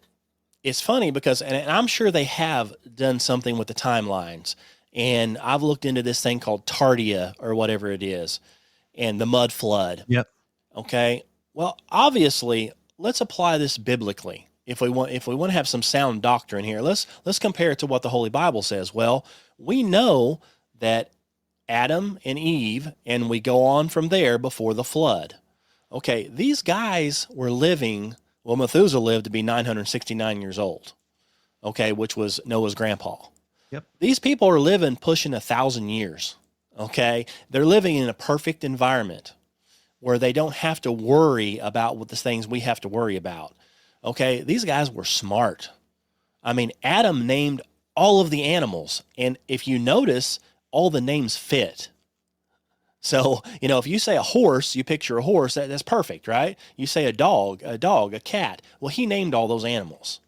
it's funny because, and I'm sure they have done something with the timelines. And I've looked into this thing called Tardia or whatever it is, and the mud flood. Yep. Okay. Well, obviously, let's apply this biblically. If we want to have some sound doctrine here, let's compare it to what the Holy Bible says. Well, we know that Adam and Eve, and we go on from there before the flood. Okay, these guys were living. Well, Methuselah lived to be 969 years old. Okay, which was Noah's grandpa. Yep. These people are living pushing 1,000 years. Okay, they're living in a perfect environment where they don't have to worry about what the things we have to worry about. Okay, these guys were smart. I mean, Adam named all of the animals, and if you notice, all the names fit. So, if you say a horse, you picture a horse, that's perfect, right? You say a dog, a cat. Well, he named all those animals.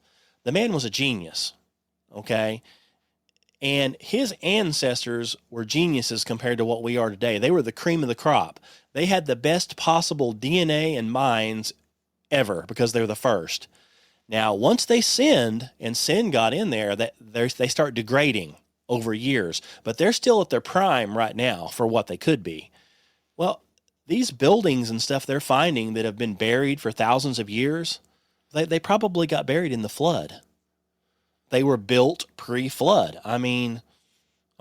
The man was a genius, okay? And his ancestors were geniuses compared to what we are today. They were the cream of the crop. They had the best possible DNA and minds ever because they were the first. Now, once they sinned and sin got in there, they start degrading over years, but they're still at their prime right now for what they could be. Well, these buildings and stuff they're finding that have been buried for thousands of years, they probably got buried in the flood. They were built pre-flood. I mean,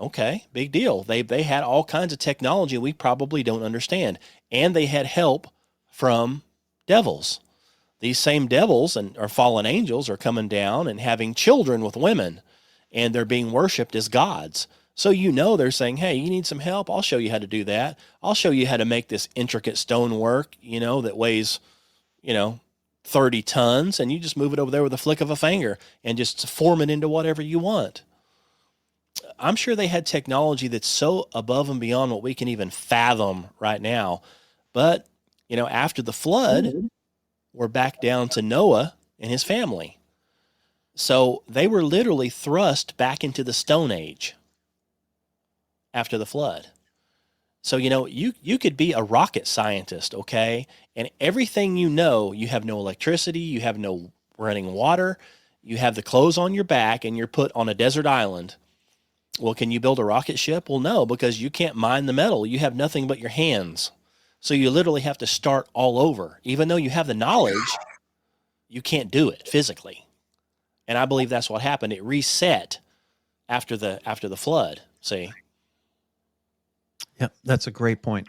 okay, big deal. They had all kinds of technology we probably don't understand, and they had help from devils. These same devils or fallen angels are coming down and having children with women, and they're being worshipped as gods. So they're saying, hey, you need some help? I'll show you how to do that. I'll show you how to make this intricate stonework, that weighs, 30 tons, and you just move it over there with a flick of a finger and just form it into whatever you want. I'm sure they had technology that's so above and beyond what we can even fathom right now. But, after the flood, we're back down to Noah and his family. So they were literally thrust back into the Stone Age after the flood. So, you could be a rocket scientist, okay? And everything you have no electricity, you have no running water, you have the clothes on your back, and you're put on a desert island. Well, can you build a rocket ship? Well, no, because you can't mine the metal. You have nothing but your hands. So you literally have to start all over. Even though you have the knowledge, you can't do it physically. And I believe that's what happened. It reset after the flood, see? Yeah, that's a great point.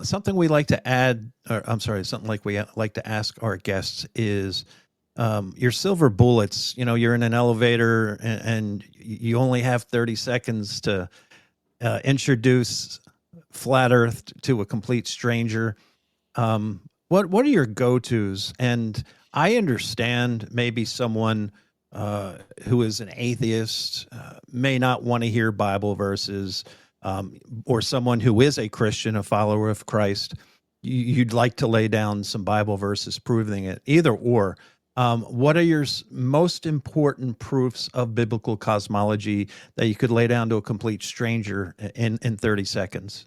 Something we like to add, something like we like to ask our guests is your silver bullets. You're in an elevator and you only have 30 seconds to introduce flat Earth to a complete stranger. What are your go-tos? And I understand maybe someone who is an atheist may not want to hear Bible verses. Or someone who is a Christian, a follower of Christ, you'd like to lay down some Bible verses proving it, either or. What are your most important proofs of biblical cosmology that you could lay down to a complete stranger in 30 seconds?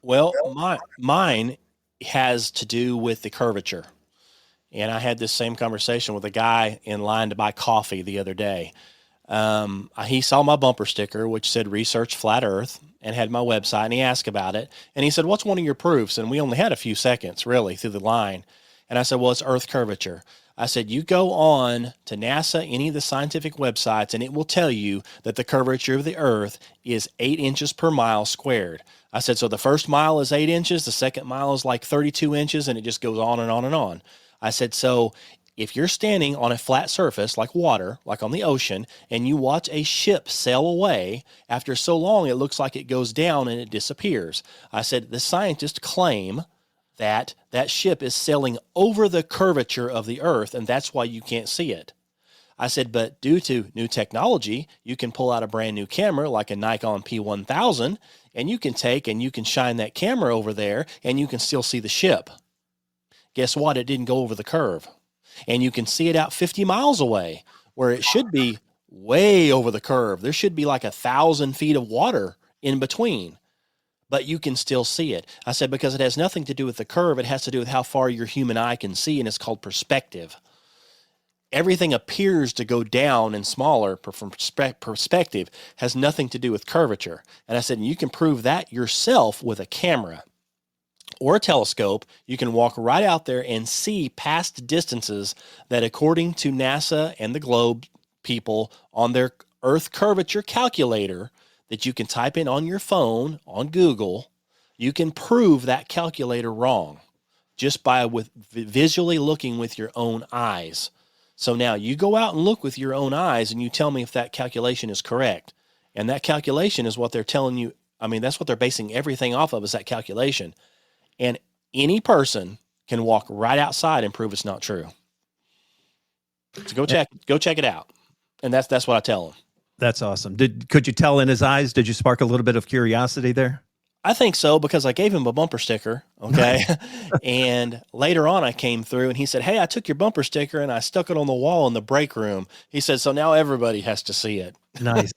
Well, mine has to do with the curvature. And I had this same conversation with a guy in line to buy coffee the other day. He saw my bumper sticker, which said research flat Earth. and had my website, and he asked about it. And he said, what's one of your proofs? And we only had a few seconds, really, through the line. And I said, well, it's Earth curvature. I said, you go on to NASA, any of the scientific websites, and it will tell you that the curvature of the Earth is 8 inches per mile squared. I said, so the first mile is 8 inches, the second mile is like 32 inches, and it just goes on and on and on. I said, so if you're standing on a flat surface like water, like on the ocean, and you watch a ship sail away, after so long it looks like it goes down and it disappears. I said, the scientists claim that that ship is sailing over the curvature of the Earth, and that's why you can't see it. I said, but due to new technology, you can pull out a brand new camera like a Nikon P1000, and you can take and you can shine that camera over there, and you can still see the ship. Guess what? It didn't go over the curve. And you can see it out 50 miles away, where it should be way over the curve. There should be like 1,000 feet of water in between, but you can still see it. I said, because it has nothing to do with the curve. It has to do with how far your human eye can see, and it's called perspective. Everything appears to go down and smaller from perspective, has nothing to do with curvature. And I said, and you can prove that yourself with a camera or a telescope. You can walk right out there and see past distances that, according to NASA and the globe people on their Earth curvature calculator that you can type in on your phone, on Google, you can prove that calculator wrong just by visually looking with your own eyes. So now you go out and look with your own eyes and you tell me if that calculation is correct. And that calculation is what they're telling you. I mean, that's what they're basing everything off of, is that calculation. And any person can walk right outside and prove it's not true. So go check it out. And that's what I tell them. That's awesome. Could you tell in his eyes? Did you spark a little bit of curiosity there? I think so, because I gave him a bumper sticker. Okay. And later on I came through and he said, hey, I took your bumper sticker and I stuck it on the wall in the break room. He said, so now everybody has to see it. Nice.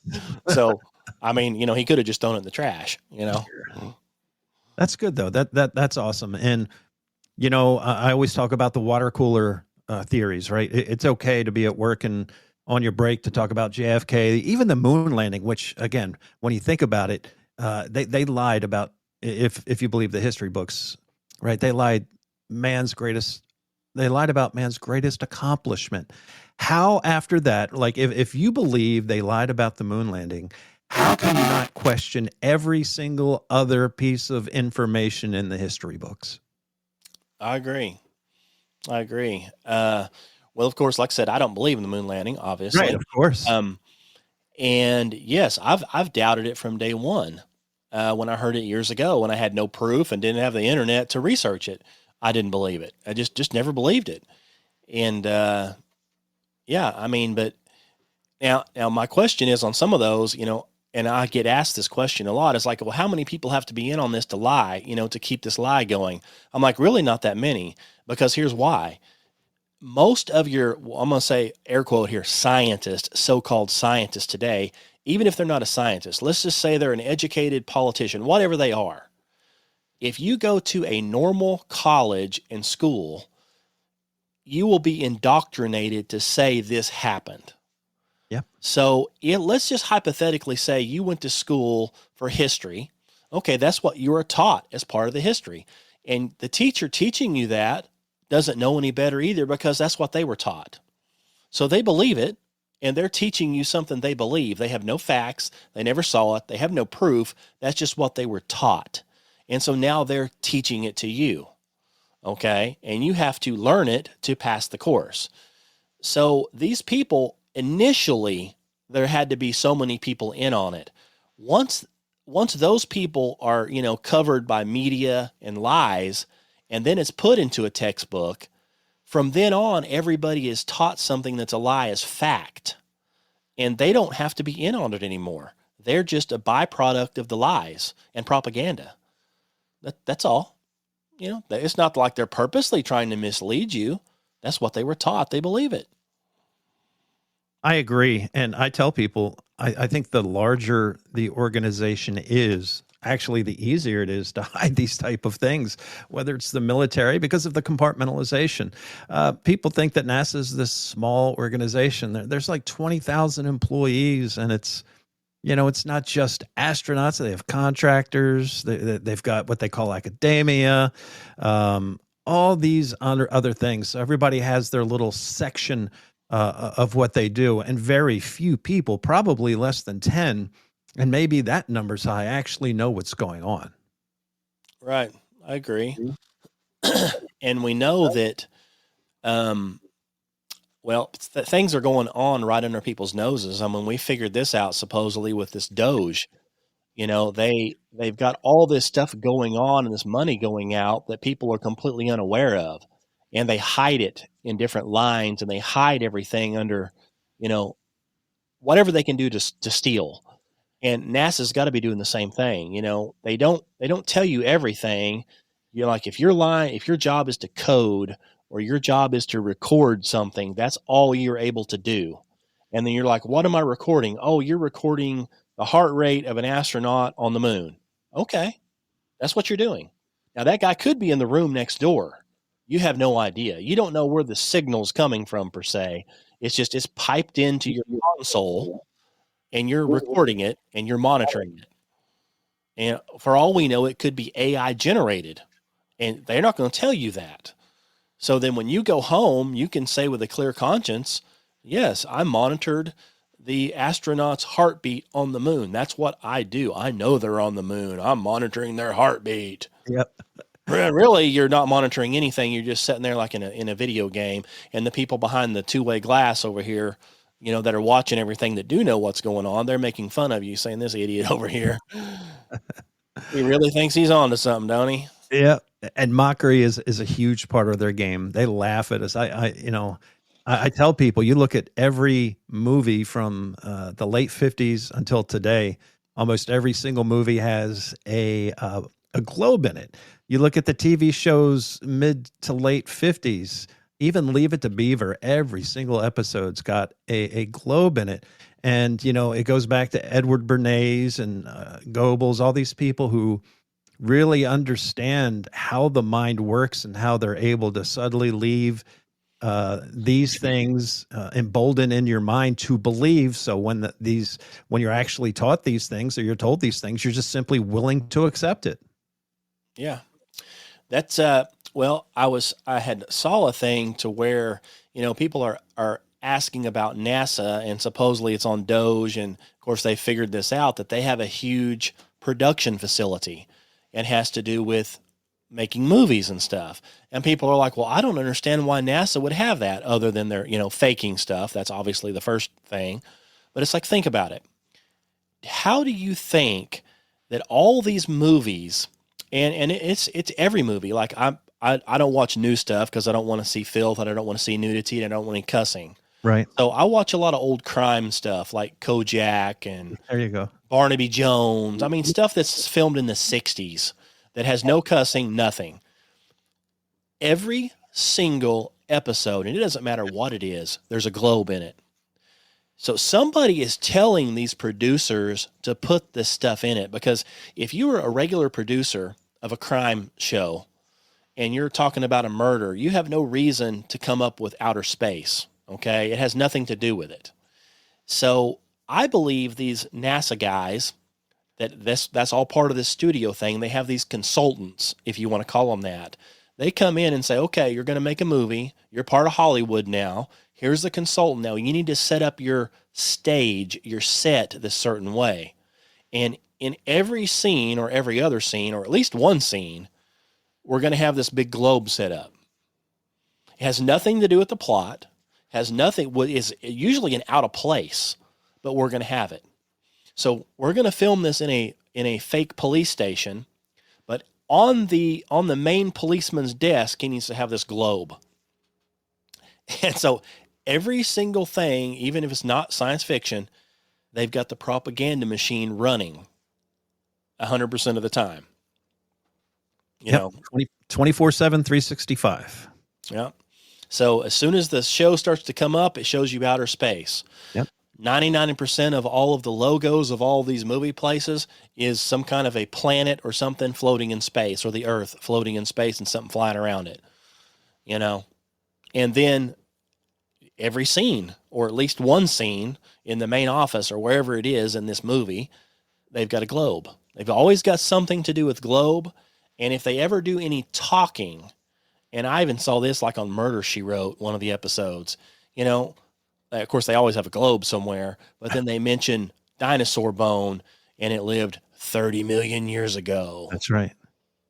So, I mean, he could have just thrown it in the trash, That's good though. That's awesome. And, I always talk about the water cooler theories, right? It's okay to be at work and on your break to talk about JFK, even the moon landing, which again, when you think about it, they lied about, if you believe the history books, right? They lied about man's greatest accomplishment. How after that, like if you believe they lied about the moon landing, how can you not question every single other piece of information in the history books? I agree. Well, of course, like I said, I don't believe in the moon landing, obviously. Right, of course. And yes, I've doubted it from day one. When I heard it years ago, when I had no proof and didn't have the internet to research it, I didn't believe it. I just never believed it. And but now my question is on some of those, and I get asked this question a lot. It's like, well, how many people have to be in on this to lie, to keep this lie going? I'm like, really not that many, because here's why. Most of your, I'm going to say air quote here, scientists, so-called scientists today, even if they're not a scientist, let's just say they're an educated politician, whatever they are. If you go to a normal college and school, you will be indoctrinated to say this happened. Yeah. So let's just hypothetically say you went to school for history. Okay, that's what you were taught as part of the history. And the teacher teaching you that doesn't know any better either, because that's what they were taught. So they believe it, and they're teaching you something they believe. They have no facts. They never saw it. They have no proof. That's just what they were taught. And so now they're teaching it to you. Okay. And you have to learn it to pass the course. So these people, initially, there had to be so many people in on it. Once those people are, covered by media and lies, and then it's put into a textbook, from then on, everybody is taught something that's a lie as fact. And they don't have to be in on it anymore. They're just a byproduct of the lies and propaganda. That's all. It's not like they're purposely trying to mislead you. That's what they were taught. They believe it. I agree. And I tell people, I think the larger the organization is, actually the easier it is to hide these type of things, whether it's the military, because of the compartmentalization. People think that NASA is this small organization. There's like 20,000 employees, and it's It's not just astronauts. They have contractors. They've got what they call academia, all these other things. So everybody has their little section of what they do, and very few people, probably less than 10, and maybe that number's high, actually know what's going on. Right. I agree. And we know that, things are going on right under people's noses. I mean, we figured this out supposedly with this Doge. They've got all this stuff going on and this money going out that people are completely unaware of, and they hide it in different lines, and they hide everything under, whatever they can do to steal. And NASA's got to be doing the same thing. They don't tell you everything. You're like, if your job is to code or your job is to record something, that's all you're able to do. And then you're like, what am I recording? Oh, you're recording the heart rate of an astronaut on the moon. Okay. That's what you're doing. Now that guy could be in the room next door. You have no idea. You don't know where the signal's coming from per se. It's piped into your console, and you're recording it and you're monitoring it. And for all we know, it could be AI generated, and they're not going to tell you that. So then when you go home, you can say with a clear conscience, yes, I monitored the astronauts' heartbeat on the moon. That's what I do. I know they're on the moon. I'm monitoring their heartbeat. Yep. Really, you're not monitoring anything. You're just sitting there like in a video game, and the people behind the two-way glass over here, that are watching everything, that do know what's going on, they're making fun of you, saying, this idiot over here, he really thinks he's on to something, don't he? Yeah. And mockery is a huge part of their game. They laugh at us. I tell people, you look at every movie from the late 50s until today, almost every single movie has a globe in it. You look at the TV shows mid to late 50s, even Leave It to Beaver, every single episode's got a globe in it. And, it goes back to Edward Bernays and Goebbels, all these people who really understand how the mind works and how they're able to subtly leave these things emboldened in your mind to believe. So when you're actually taught these things or you're told these things, you're just simply willing to accept it. Yeah. That's I saw a thing to where, people are asking about NASA, and supposedly it's on Doge. And of course they figured this out, that they have a huge production facility, and has to do with making movies and stuff. And people are like, well, I don't understand why NASA would have that, other than they're, faking stuff. That's obviously the first thing. But it's like, think about it. How do you think that all these movies, and it's every movie, like I don't watch new stuff because I don't want to see filth, and I don't want to see nudity, and I don't want any cussing. Right. So I watch a lot of old crime stuff like Kojak and There you go. Barnaby Jones. I mean, stuff that's filmed in the 60s that has no cussing, nothing. Every single episode, and it doesn't matter what it is, there's a globe in it. So somebody is telling these producers to put this stuff in it, because if you were a regular producer of a crime show and you're talking about a murder, you have no reason to come up with outer space. Okay. It has nothing to do with it. So I believe these NASA guys, that's all part of this studio thing. They have these consultants, if you want to call them that. They come in and say, okay, you're going to make a movie. You're part of Hollywood now. Here's the consultant. Now you need to set up your stage, your set this certain way. And in every scene, or every other scene, or at least one scene, we're going to have this big globe set up. It has nothing to do with the plot, has nothing, is usually an out of place, but we're going to have it. So we're going to film this in a fake police station, but on the main policeman's desk, he needs to have this globe. And so every single thing, even if it's not science fiction, they've got the propaganda machine running 100% of the time. You know, 24/7, 365. Yeah. So as soon as the show starts to come up, it shows you outer space. Yep. 99% of all of the logos of all these movie places is some kind of a planet or something floating in space, or the Earth floating in space and something flying around it, And then every scene, or at least one scene in the main office or wherever it is in this movie, they've got a globe. They've always got something to do with globe. And if they ever do any talking, and I even saw this like on Murder, She Wrote, one of the episodes, of course they always have a globe somewhere, but then they mention dinosaur bone and it lived 30 million years ago. That's right.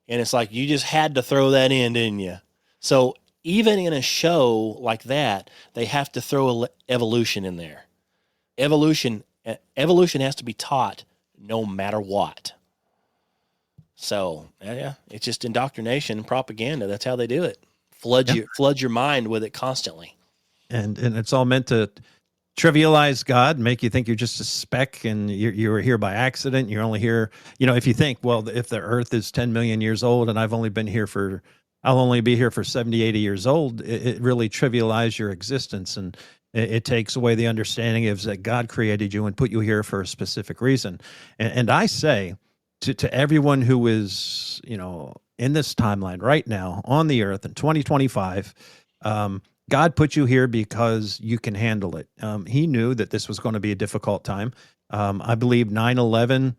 And it's like, you just had to throw that in, didn't you? So even in a show like that, they have to throw evolution in there. Evolution has to be taught no matter what. So yeah, it's just indoctrination and propaganda. That's how they do it. Flood your mind with it constantly. And it's all meant to trivialize God, make you think you're just a speck and you were here by accident. You're only here, if you think, well, if the earth is 10 million years old and I'll only be here for 70, 80 years old, it really trivializes your existence. And it takes away the understanding of that God created you and put you here for a specific reason. And I say to everyone who is, in this timeline right now on the earth in 2025, God put you here because you can handle it. He knew that this was going to be a difficult time. I believe 9/11,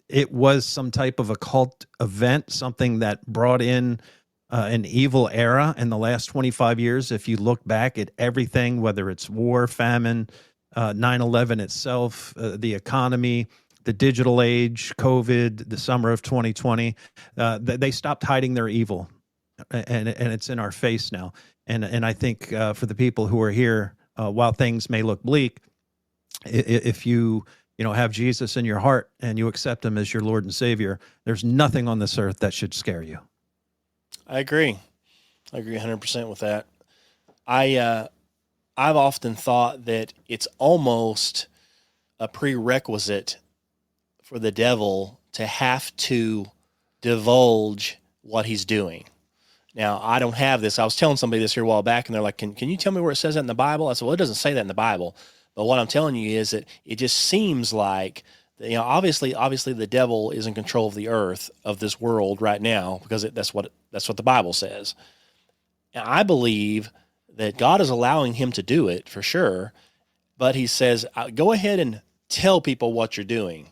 it was some type of occult event, something that brought in an evil era in the last 25 years. If you look back at everything, whether it's war, famine, 9/11 itself, the economy, the digital age, COVID, the summer of 2020, they stopped hiding their evil. And it's in our face now. And I think for the people who are here, while things may look bleak, if you have Jesus in your heart and you accept him as your Lord and Savior, there's nothing on this earth that should scare you. I agree 100% with that. I've often thought that it's almost a prerequisite for the devil to have to divulge what he's doing. Now, I don't have this. I was telling somebody this here a while back, and they're like, can you tell me where it says that in the Bible? I said, well, it doesn't say that in the Bible. But what I'm telling you is that it just seems like, obviously the devil is in control of the earth, of this world right now, because that's what the Bible says. And I believe that God is allowing him to do it for sure, but he says, go ahead and tell people what you're doing.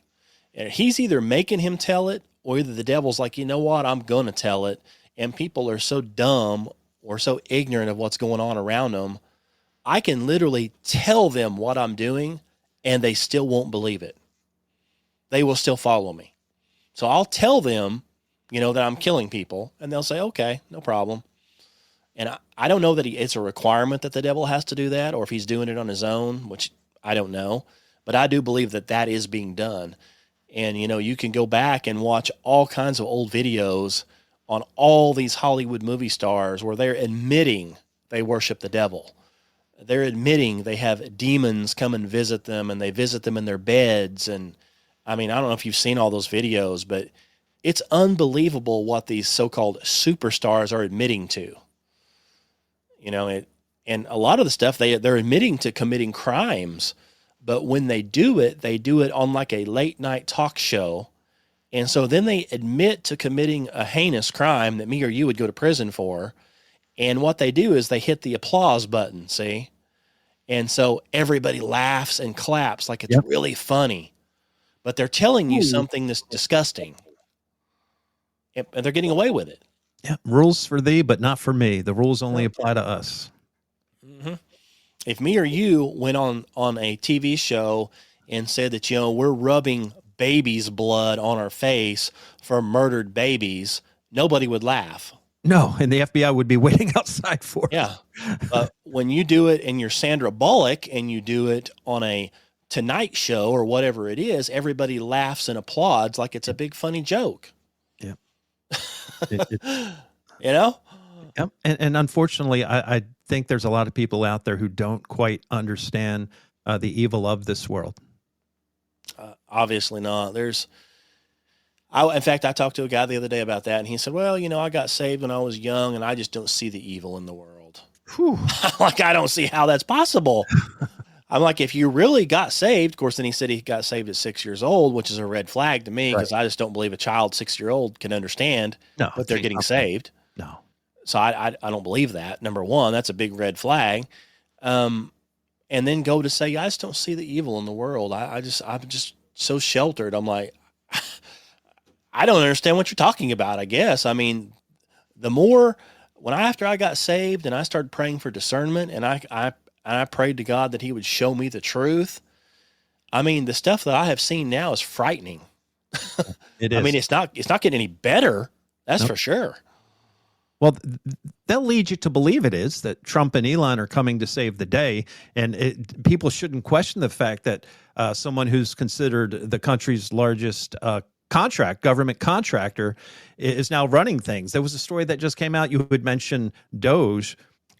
And he's either making him tell it, or either the devil's like, you know what, I'm going to tell it. And people are so dumb or so ignorant of what's going on around them, I can literally tell them what I'm doing and they still won't believe it. They will still follow me. So I'll tell them, that I'm killing people, and they'll say, okay, no problem. And I don't know that it's a requirement that the devil has to do that, or if he's doing it on his own, which I don't know. But I do believe that is being done. And, you can go back and watch all kinds of old videos on all these Hollywood movie stars where they're admitting they worship the devil. They're admitting they have demons come and visit them, and they visit them in their beds. And I don't know if you've seen all those videos, but it's unbelievable what these so-called superstars are admitting to. And a lot of the stuff they're admitting to committing crimes, but when they do it on like a late night talk show. And so then they admit to committing a heinous crime that me or you would go to prison for. And what they do is they hit the applause button, see? And so everybody laughs and claps like it's really funny. But they're telling you something that's disgusting. And they're getting away with it. Yeah, rules for thee, but not for me. The rules only apply to us. Mm-hmm. If me or you went on a TV show and said that, we're rubbing baby's blood on our face for murdered babies, nobody would laugh. No, and the FBI would be waiting outside for it. Yeah. But when you do it and you're Sandra Bullock and you do it on a Tonight Show or whatever it is, everybody laughs and applauds like it's a big funny joke. Yeah. Yep. And unfortunately, I think there's a lot of people out there who don't quite understand the evil of this world. Obviously not. In fact, I talked to a guy the other day about that, and he said, well, I got saved when I was young, and I just don't see the evil in the world. Like, I don't see how that's possible. I'm like, if you really got saved, of course, then he said he got saved at 6 years old, which is a red flag to me, because I just don't believe a child 6-year-old can understand that they're getting saved. No. So I don't believe that. Number one, that's a big red flag. And then go to say, I just don't see the evil in the world. I'm just so sheltered. I'm like, I don't understand what you're talking about, I guess. I mean, after I got saved and I started praying for discernment, and I prayed to God that he would show me the truth. I mean, the stuff that I have seen now is frightening. It is. I mean, it's not getting any better. That's Nope. for sure. Well, they'll lead you to believe it is that Trump and Elon are coming to save the day. And people shouldn't question the fact that someone who's considered the country's largest government contractor is now running things. There was a story that just came out. You had mentioned Doge.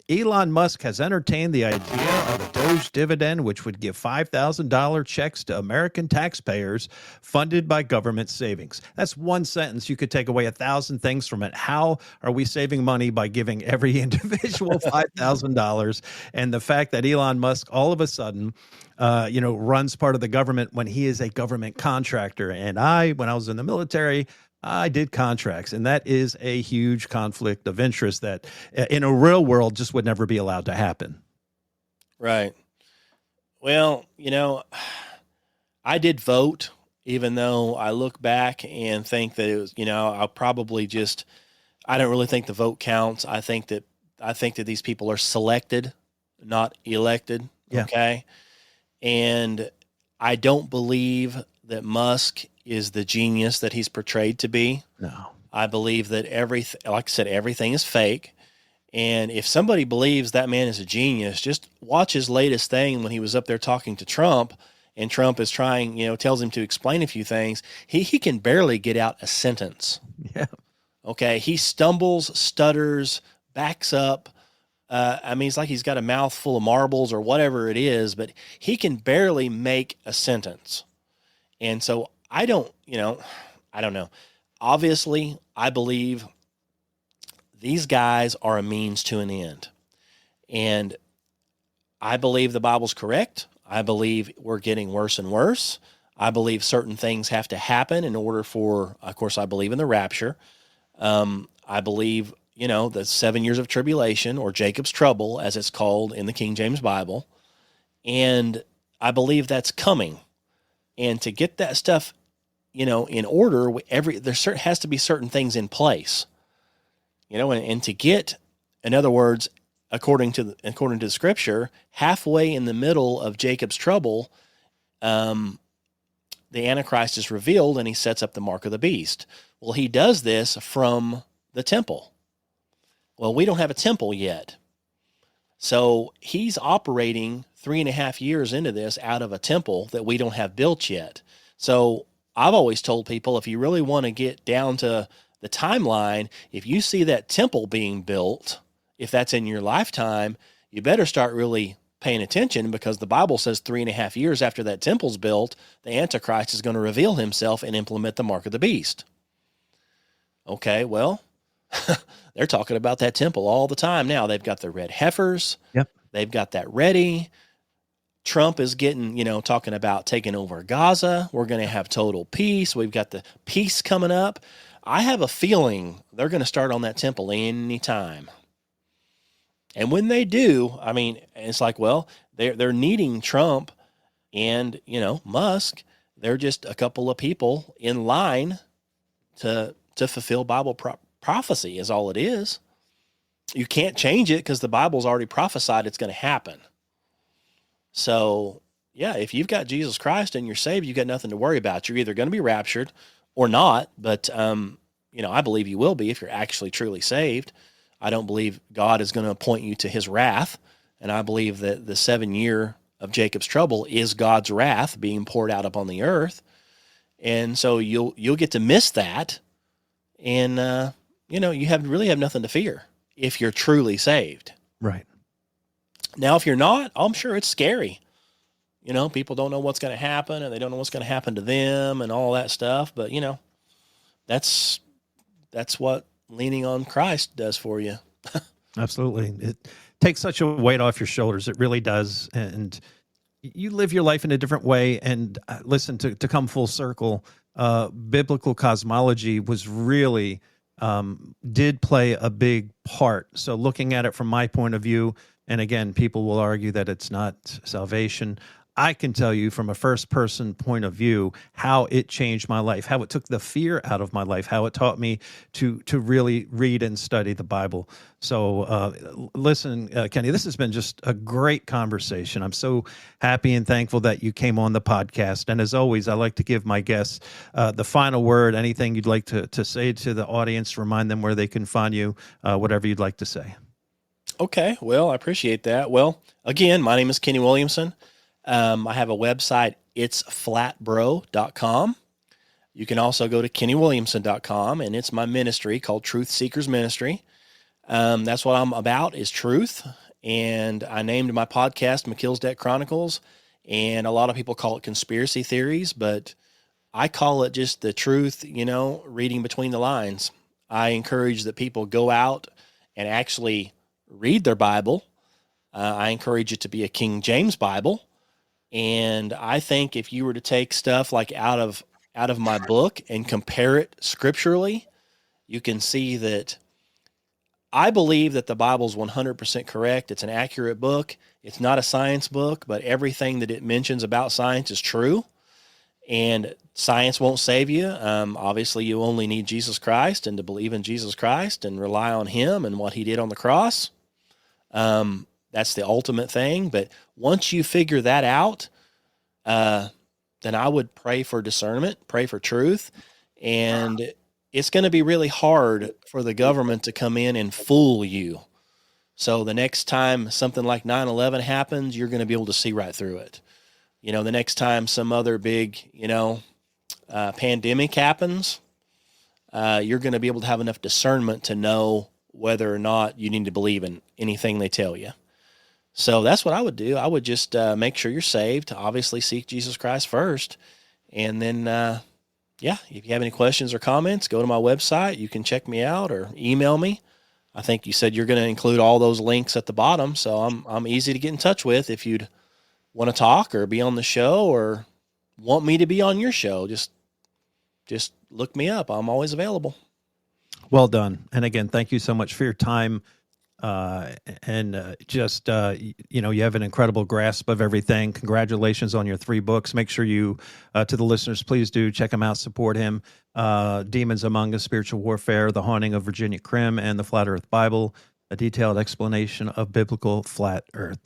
Elon Musk has entertained the idea of a Doge dividend, which would give $5,000 checks to American taxpayers funded by government savings. That's one sentence. You could take away 1,000 things from it. How are we saving money by giving every individual $5,000? And the fact that Elon Musk all of a sudden, runs part of the government when he is a government contractor. And when I was in the military, I did contracts, and that is a huge conflict of interest that in a real world just would never be allowed to happen. Right. Well, I did vote, even though I look back and think that it was, I don't really think the vote counts. I think that these people are selected, not elected. Yeah. Okay. And I don't believe that Musk is the genius that he's portrayed to be. No. I believe that like I said, everything is fake. And if somebody believes that man is a genius, just watch his latest thing when he was up there talking to Trump, and Trump is trying, tells him to explain a few things. He can barely get out a sentence. Yeah. Okay. He stumbles, stutters, backs up. It's like he's got a mouth full of marbles or whatever it is, but he can barely make a sentence. And so I don't know. Obviously, I believe these guys are a means to an end. And I believe the Bible's correct. I believe we're getting worse and worse. I believe certain things have to happen in order for, of course, I believe in the rapture. I believe, the 7 years of tribulation, or Jacob's trouble, as it's called in the King James Bible. And I believe that's coming. And to get that stuff, in order, there has to be certain things in place, and to get, in other words, according to the scripture, halfway in the middle of Jacob's trouble, the Antichrist is revealed and he sets up the mark of the beast. Well, he does this from the temple. Well, we don't have a temple yet. So he's operating 3.5 years into this out of a temple that we don't have built yet. So I've always told people, if you really want to get down to the timeline, if you see that temple being built, if that's in your lifetime, you better start really paying attention, because the Bible says 3.5 years after that temple's built, the Antichrist is going to reveal himself and implement the mark of the beast. Okay, well, they're talking about that temple all the time now. They've got the red heifers. Yep. They've got that ready. Trump is getting, talking about taking over Gaza. We're going to have total peace. We've got the peace coming up. I have a feeling they're going to start on that temple anytime. And when they do, it's like, well, they're needing Trump and, Musk. They're just a couple of people in line to fulfill Bible prophecy is all it is. You can't change it because the Bible's already prophesied it's going to happen. So, yeah, if you've got Jesus Christ and you're saved, you've got nothing to worry about. You're either going to be raptured or not. But, I believe you will be if you're actually truly saved. I don't believe God is going to appoint you to his wrath. And I believe that the 7 year of Jacob's trouble is God's wrath being poured out upon the earth. And so you'll get to miss that. And, you really have nothing to fear if you're truly saved. Right. Now, if you're not, I'm sure it's scary. People don't know what's going to happen, and they don't know what's going to happen to them and all that stuff. But, that's what leaning on Christ does for you. Absolutely. It takes such a weight off your shoulders. It really does. And you live your life in a different way. And listen, to come full circle, biblical cosmology was really did play a big part. So looking at it from my point of view, and again, people will argue that it's not salvation. I can tell you from a first person point of view how it changed my life, how it took the fear out of my life, how it taught me to really read and study the Bible. So listen, Kenny, this has been just a great conversation. I'm so happy and thankful that you came on the podcast. And as always, I like to give my guests the final word, anything you'd like to say to the audience, remind them where they can find you, whatever you'd like to say. Okay, well, I appreciate that. Well, again, my name is Kenny Williamson. I have a website, it's flatbro.com. You can also go to kennywilliamson.com, and it's my ministry called Truth Seekers Ministry. That's what I'm about, is truth. And I named my podcast Melchizedek Chronicles, and a lot of people call it conspiracy theories, but I call it just the truth, reading between the lines. I encourage that people go out and actually read their Bible. I encourage it to be a King James Bible. And I think if you were to take stuff like out of my book and compare it scripturally, you can see that I believe that the Bible is 100% correct. It's an accurate book. It's not a science book, but everything that it mentions about science is true. And science won't save you. Obviously, you only need Jesus Christ and to believe in Jesus Christ and rely on him and what he did on the cross. That's the ultimate thing. But once you figure that out, then I would pray for discernment, pray for truth. And it's going to be really hard for the government to come in and fool you. So the next time something like 9/11 happens, you're going to be able to see right through it. The next time some other big, pandemic happens, you're going to be able to have enough discernment to know whether or not you need to believe in anything they tell you. So that's what I would do. I would just make sure you're saved, obviously seek Jesus Christ first. And then, if you have any questions or comments, go to my website. You can check me out or email me. I think you said you're going to include all those links at the bottom. So I'm easy to get in touch with if you'd want to talk or be on the show or want me to be on your show. Just look me up. I'm always available. Well done. And again, thank you so much for your time. You have an incredible grasp of everything. Congratulations on your 3 books. Make sure you, to the listeners, please do check him out, support him. Demons Among Us, Spiritual Warfare, The Haunting of Virginia Krim, and The Flat Earth Bible, a detailed explanation of biblical flat earth.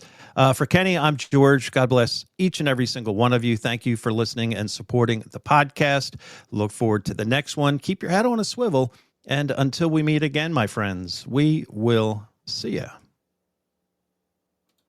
For Kenny, I'm George. God bless each and every single one of you. Thank you for listening and supporting the podcast. Look forward to the next one. Keep your head on a swivel. And until we meet again, my friends, we will see ya.